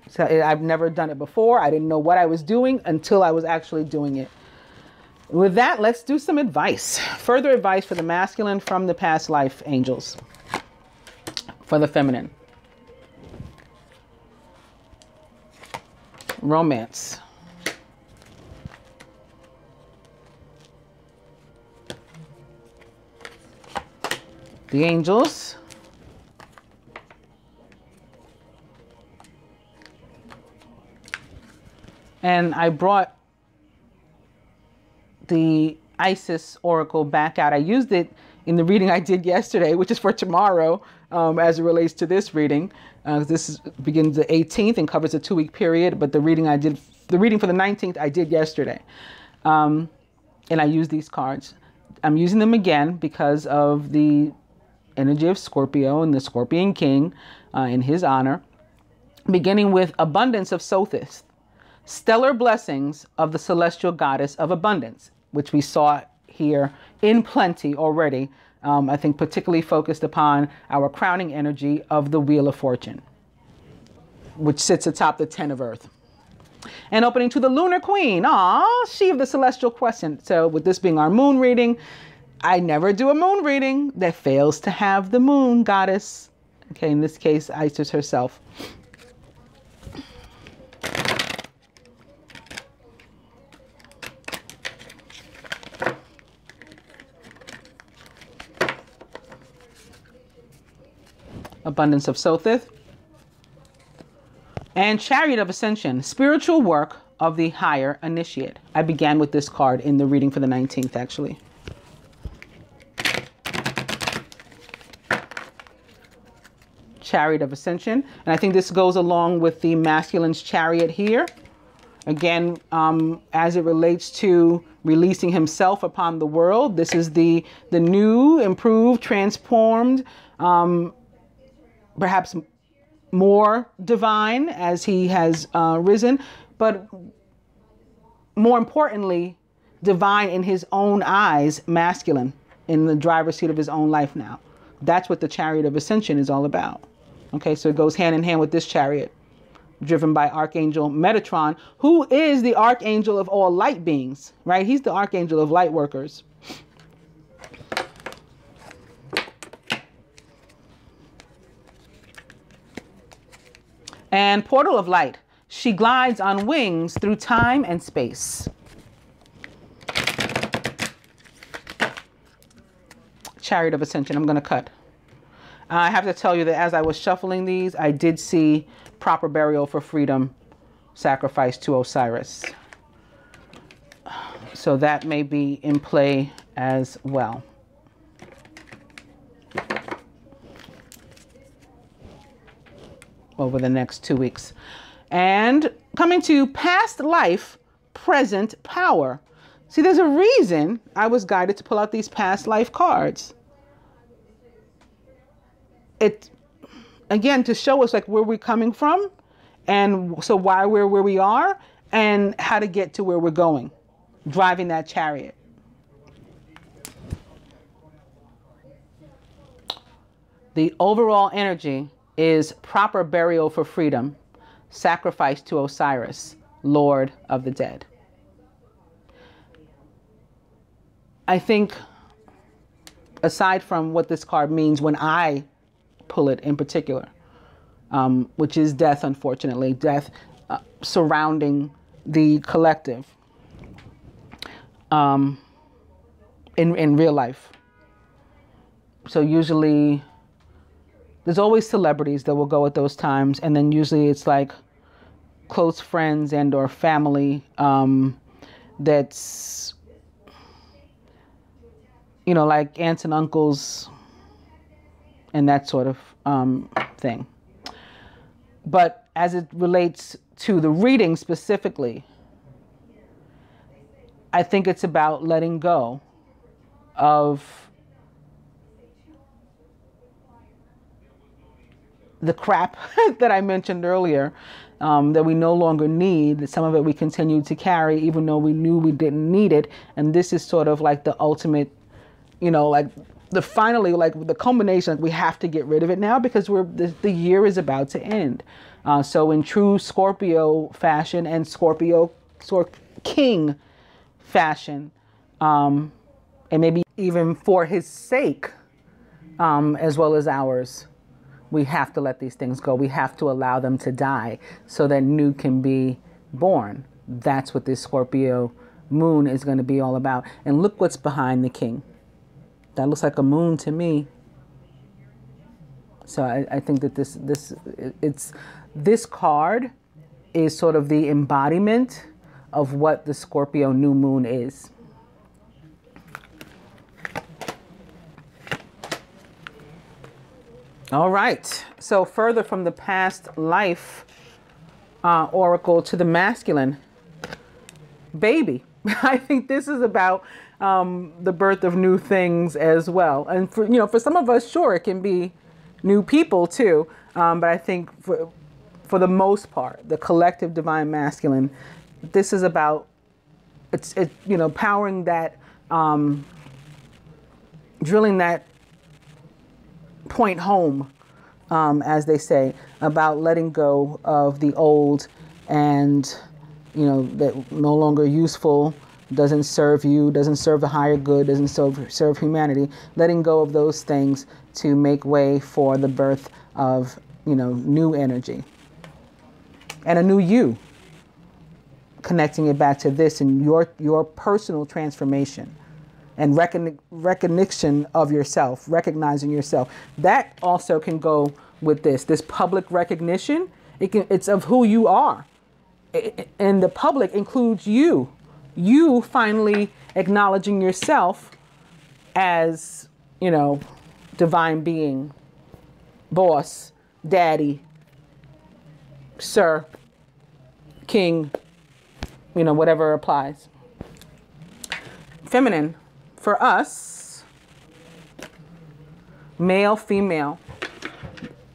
So I've never done it before. I didn't know what I was doing until I was actually doing it. With that, let's do some advice. Further advice for the masculine from the past life angels. For the feminine. Romance. The angels. And I brought the Isis Oracle back out. I used it in the reading I did yesterday, which is for tomorrow, as it relates to this reading. Begins the 18th and covers a 2-week period, but the reading for the 19th I did yesterday. And I used these cards. I'm using them again because of the energy of Scorpio and the Scorpion King in his honor, beginning with abundance of Sothis. Stellar blessings of the celestial goddess of abundance, which we saw here in plenty already. I think particularly focused upon our crowning energy of the Wheel of Fortune, which sits atop the 10 of Earth. And opening to the Lunar Queen, she of the celestial crescent. So with this being our moon reading, I never do a moon reading that fails to have the moon goddess. Okay, in this case, Isis herself. Abundance of Sothis. And Chariot of Ascension, spiritual work of the higher initiate. I began with this card in the reading for the 19th, actually. Chariot of Ascension. And I think this goes along with the masculine's chariot here. Again, as it relates to releasing himself upon the world, this is the new, improved, transformed, perhaps more divine as he has risen, but more importantly, divine in his own eyes, masculine, in the driver's seat of his own life now. That's what the Chariot of Ascension is all about. Okay, so it goes hand in hand with this chariot, driven by Archangel Metatron, who is the archangel of all light beings, right? He's the archangel of light workers. And Portal of Light. She glides on wings through time and space. Chariot of Ascension. I'm going to cut. I have to tell you that as I was shuffling these, I did see proper burial for freedom, sacrifice to Osiris. So that may be in play as well. Over the next 2 weeks. And coming to past life, present power. See, there's a reason I was guided to pull out these past life cards. It, again, to show us like where we're coming from, and so why we're where we are, and how to get to where we're going, driving that chariot. The overall energy is proper burial for freedom, sacrifice to Osiris, Lord of the dead. I think, aside from what this card means when I pull it in particular, which is death, unfortunately, death surrounding the collective in real life. So usually there's always celebrities that will go at those times, and then usually it's like close friends and or family that's, you know, like aunts and uncles and that sort of thing. But as it relates to the reading specifically, I think it's about letting go of the crap that I mentioned earlier, that we no longer need, that some of it we continue to carry even though we knew we didn't need it. And this is sort of like the ultimate, you know, like the finally, like the culmination, like we have to get rid of it now because the year is about to end. So in true Scorpio fashion and Scorpio King fashion, and maybe even for his sake, as well as ours, we have to let these things go. We have to allow them to die so that new can be born. That's what this Scorpio moon is going to be all about. And look what's behind the king. That looks like a moon to me. So I think that this card is sort of the embodiment of what the Scorpio new moon is. All right. So further from the past life oracle to the masculine, baby. I think this is about the birth of new things as well. And for some of us, sure, it can be new people too. But I think for the most part, the collective divine masculine, this is about powering that, drilling that point home, as they say, about letting go of the old and, that no longer useful, doesn't serve you, doesn't serve the higher good, doesn't serve humanity. Letting go of those things to make way for the birth of, new energy and a new you. Connecting it back to this and your personal transformation and recognition of yourself, recognizing yourself. That also can go with this public recognition. It's of who you are. And the public includes you. You finally acknowledging yourself as, divine being, boss, daddy, sir, king, whatever applies. Feminine, for us, male, female.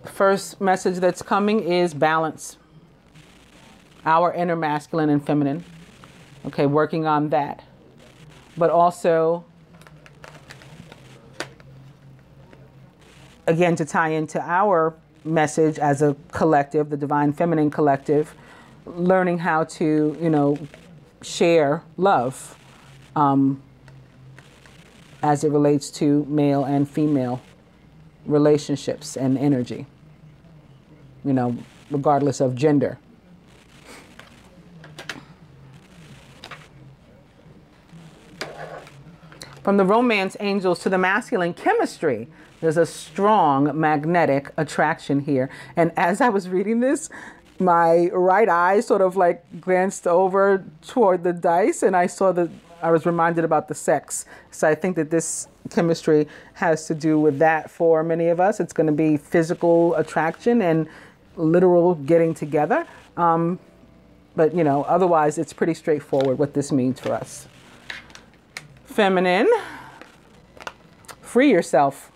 First message that's coming is balance. Our inner masculine and feminine. Okay, working on that. But also, again, to tie into our message as a collective, the divine feminine collective, learning how to, share love as it relates to male and female relationships and energy, regardless of gender. From the romance angels to the masculine chemistry, there's a strong magnetic attraction here. And as I was reading this, my right eye sort of like glanced over toward the dice, and I saw that I was reminded about the sex. So I think that this chemistry has to do with that for many of us. It's going to be physical attraction and literal getting together. But, otherwise it's pretty straightforward what this means for us. Feminine, free yourself.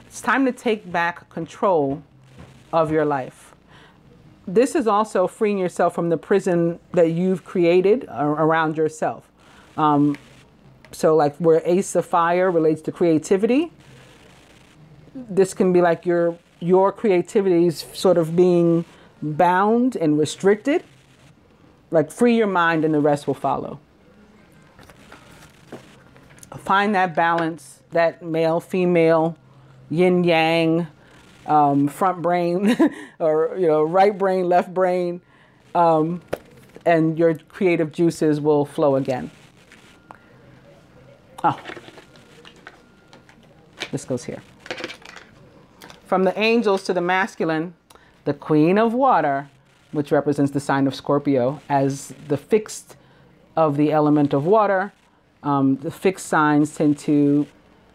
It's time to take back control of your life. This is also freeing yourself from the prison that you've created around yourself. So like where Ace of Fire relates to creativity, this can be like your creativity is sort of being bound and restricted. Like free your mind and the rest will follow. Find that balance, that male, female yin yang, front brain, or, you know, right brain, left brain, and your creative juices will flow again. Oh, this goes here. From the angels to the masculine, the queen of water, which represents the sign of Scorpio as the fixed of the element of water. The fixed signs tend to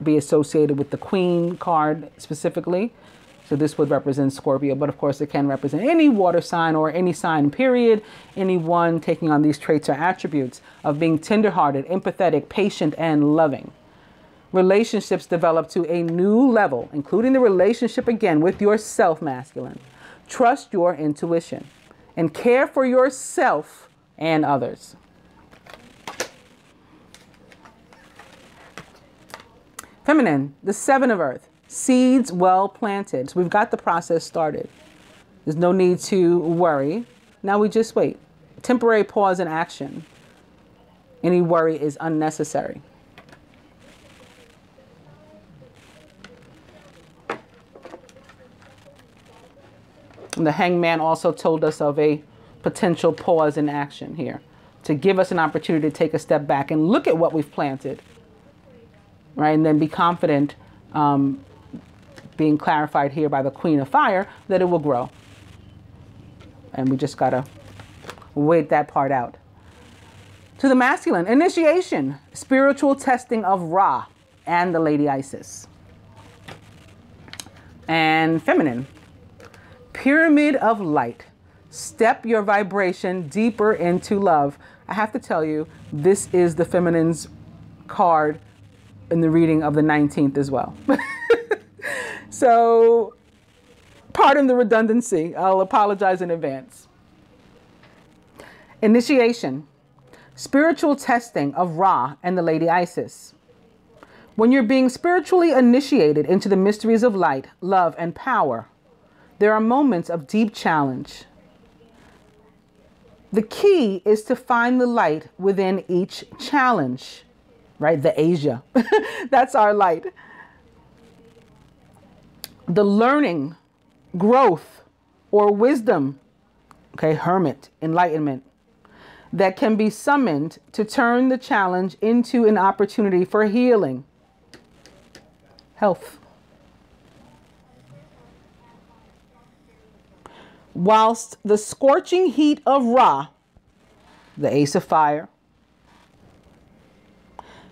be associated with the queen card specifically. So this would represent Scorpio, but of course it can represent any water sign or any sign period, anyone taking on these traits or attributes of being tenderhearted, empathetic, patient, and loving. Relationships develop to a new level, including the relationship again with yourself, masculine. Trust your intuition and care for yourself and others. Feminine, the seven of earth, seeds well planted. So we've got the process started. There's no need to worry. Now we just wait. Temporary pause in action. Any worry is unnecessary. And the hangman also told us of a potential pause in action here to give us an opportunity to take a step back and look at what we've planted, right? And then be confident, being clarified here by the Queen of Fire, that it will grow. And we just got to wait that part out. To the masculine, initiation, spiritual testing of Ra and the Lady Isis. And feminine, pyramid of light. Step your vibration deeper into love. I have to tell you, this is the feminine's card in the reading of the 19th as well. So, pardon the redundancy. I'll apologize in advance. Initiation, spiritual testing of Ra and the Lady Isis. When you're being spiritually initiated into the mysteries of light, love, and power, there are moments of deep challenge. The key is to find the light within each challenge, right? The Asia, that's our light. The learning, growth, or wisdom, okay, hermit, enlightenment, that can be summoned to turn the challenge into an opportunity for healing, health. Whilst the scorching heat of Ra, the Ace of Fire,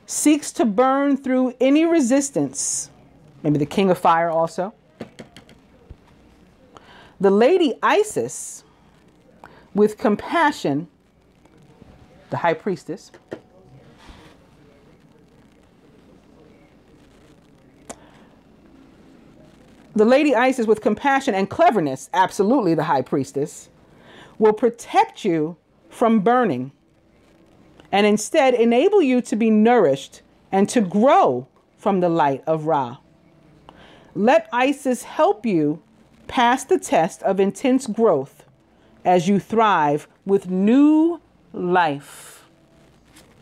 seeks to burn through any resistance, maybe the King of Fire also, the Lady Isis, with compassion, the High Priestess, the Lady Isis with compassion and cleverness, absolutely the High Priestess, will protect you from burning and instead enable you to be nourished and to grow from the light of Ra. Let Isis help you pass the test of intense growth as you thrive with new life.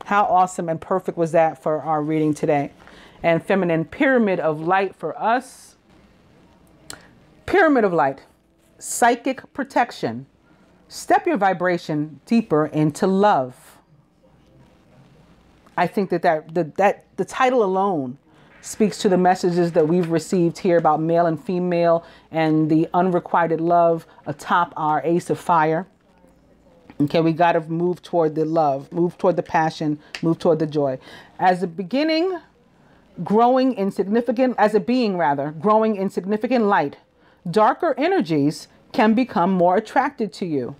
How awesome and perfect was that for our reading today? And feminine, pyramid of light for us. Pyramid of light, psychic protection. Step your vibration deeper into love. I think that the title alone speaks to the messages that we've received here about male and female and the unrequited love atop our Ace of Fire. Okay, we got to move toward the love, move toward the passion, move toward the joy. As a beginning, growing in significant, as a being rather, growing in significant light, darker energies can become more attracted to you.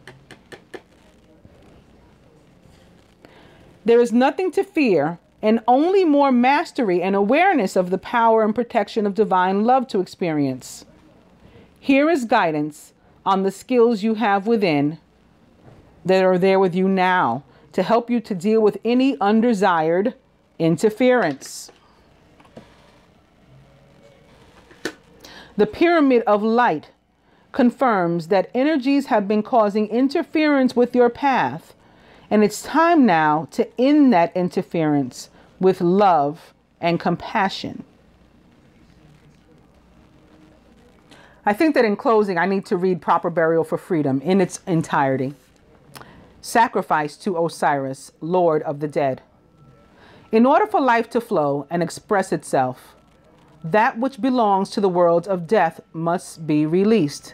There is nothing to fear and only more mastery and awareness of the power and protection of divine love to experience. Here is guidance on the skills you have within that are there with you now to help you to deal with any undesired interference. The pyramid of light confirms that energies have been causing interference with your path, and it's time now to end that interference with love and compassion. I think that in closing, I need to read Proper Burial for Freedom in its entirety. Sacrifice to Osiris, Lord of the Dead. In order for life to flow and express itself, that which belongs to the world of death must be released.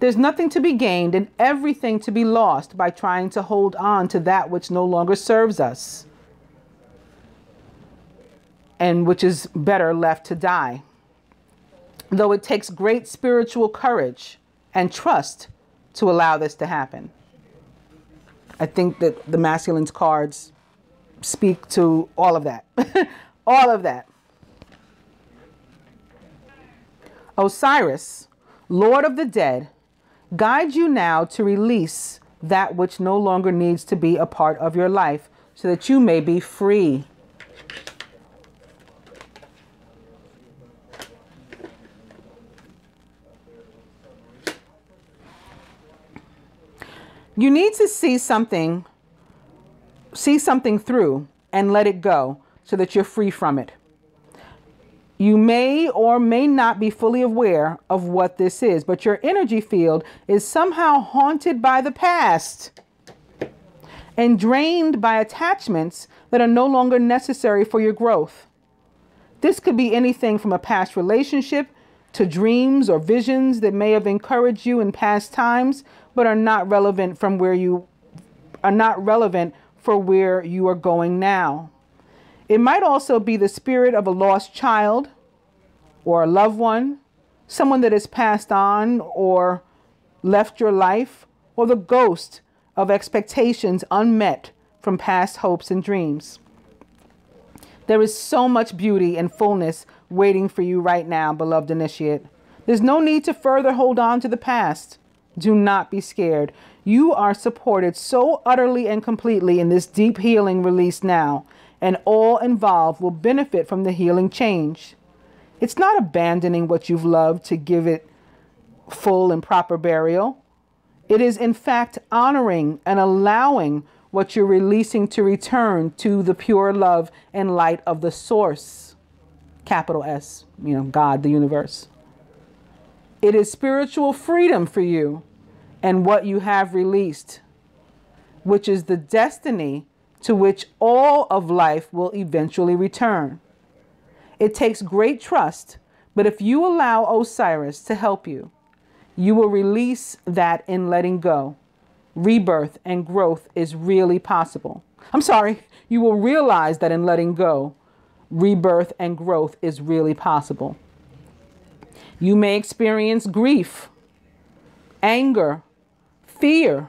There's nothing to be gained and everything to be lost by trying to hold on to that which no longer serves us and which is better left to die. Though it takes great spiritual courage and trust to allow this to happen. I think that the masculine's cards speak to all of that. All of that. Osiris, Lord of the Dead, guide you now to release that which no longer needs to be a part of your life so that you may be free. You need to see something through and let it go so that you're free from it. You may or may not be fully aware of what this is, but your energy field is somehow haunted by the past and drained by attachments that are no longer necessary for your growth. This could be anything from a past relationship to dreams or visions that may have encouraged you in past times, but are not relevant for where you are going now. It might also be the spirit of a lost child or a loved one, someone that has passed on or left your life, or the ghost of expectations unmet from past hopes and dreams. There is so much beauty and fullness waiting for you right now, beloved initiate. There's no need to further hold on to the past. Do not be scared. You are supported so utterly and completely in this deep healing release now, and all involved will benefit from the healing change. It's not abandoning what you've loved to give it full and proper burial. It is, in fact, honoring and allowing what you're releasing to return to the pure love and light of the source. Capital S, God, the universe. It is spiritual freedom for you and what you have released, which is the destiny to which all of life will eventually return. It takes great trust, but if you allow Osiris to help you, you will release that in letting go. Rebirth and growth is really possible. You will realize that in letting go, rebirth and growth is really possible. You may experience grief, anger, fear,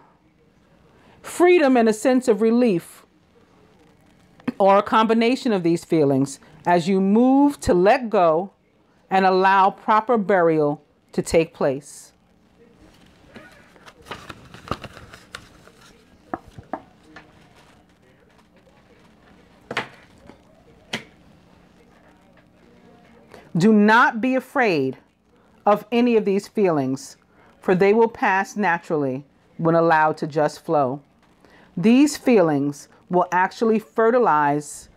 freedom, and a sense of relief, or a combination of these feelings as you move to let go and allow proper burial to take place. Do not be afraid of any of these feelings, for they will pass naturally when allowed to just flow. These feelings will actually fertilize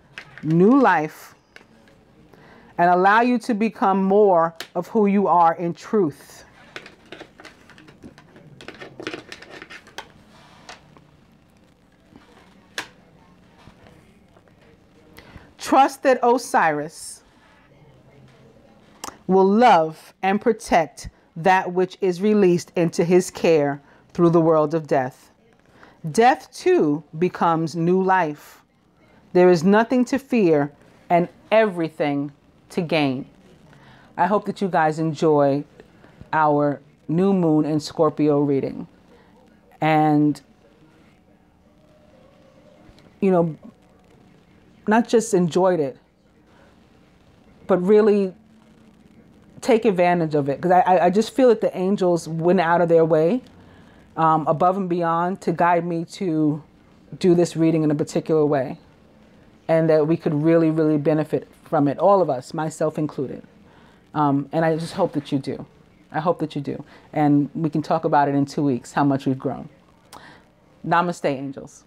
new life and allow you to become more of who you are in truth. Trust that Osiris will love and protect that which is released into his care through the world of death. Death, too, becomes new life. There is nothing to fear and everything to gain. I hope that you guys enjoy our new moon in Scorpio reading. And, not just enjoyed it, but really take advantage of it, because I just feel that the angels went out of their way above and beyond to guide me to do this reading in a particular way, and that we could really, really benefit from it, all of us, myself included. And I just hope that you do. I hope that you do. And we can talk about it in 2 weeks, how much we've grown. Namaste, angels.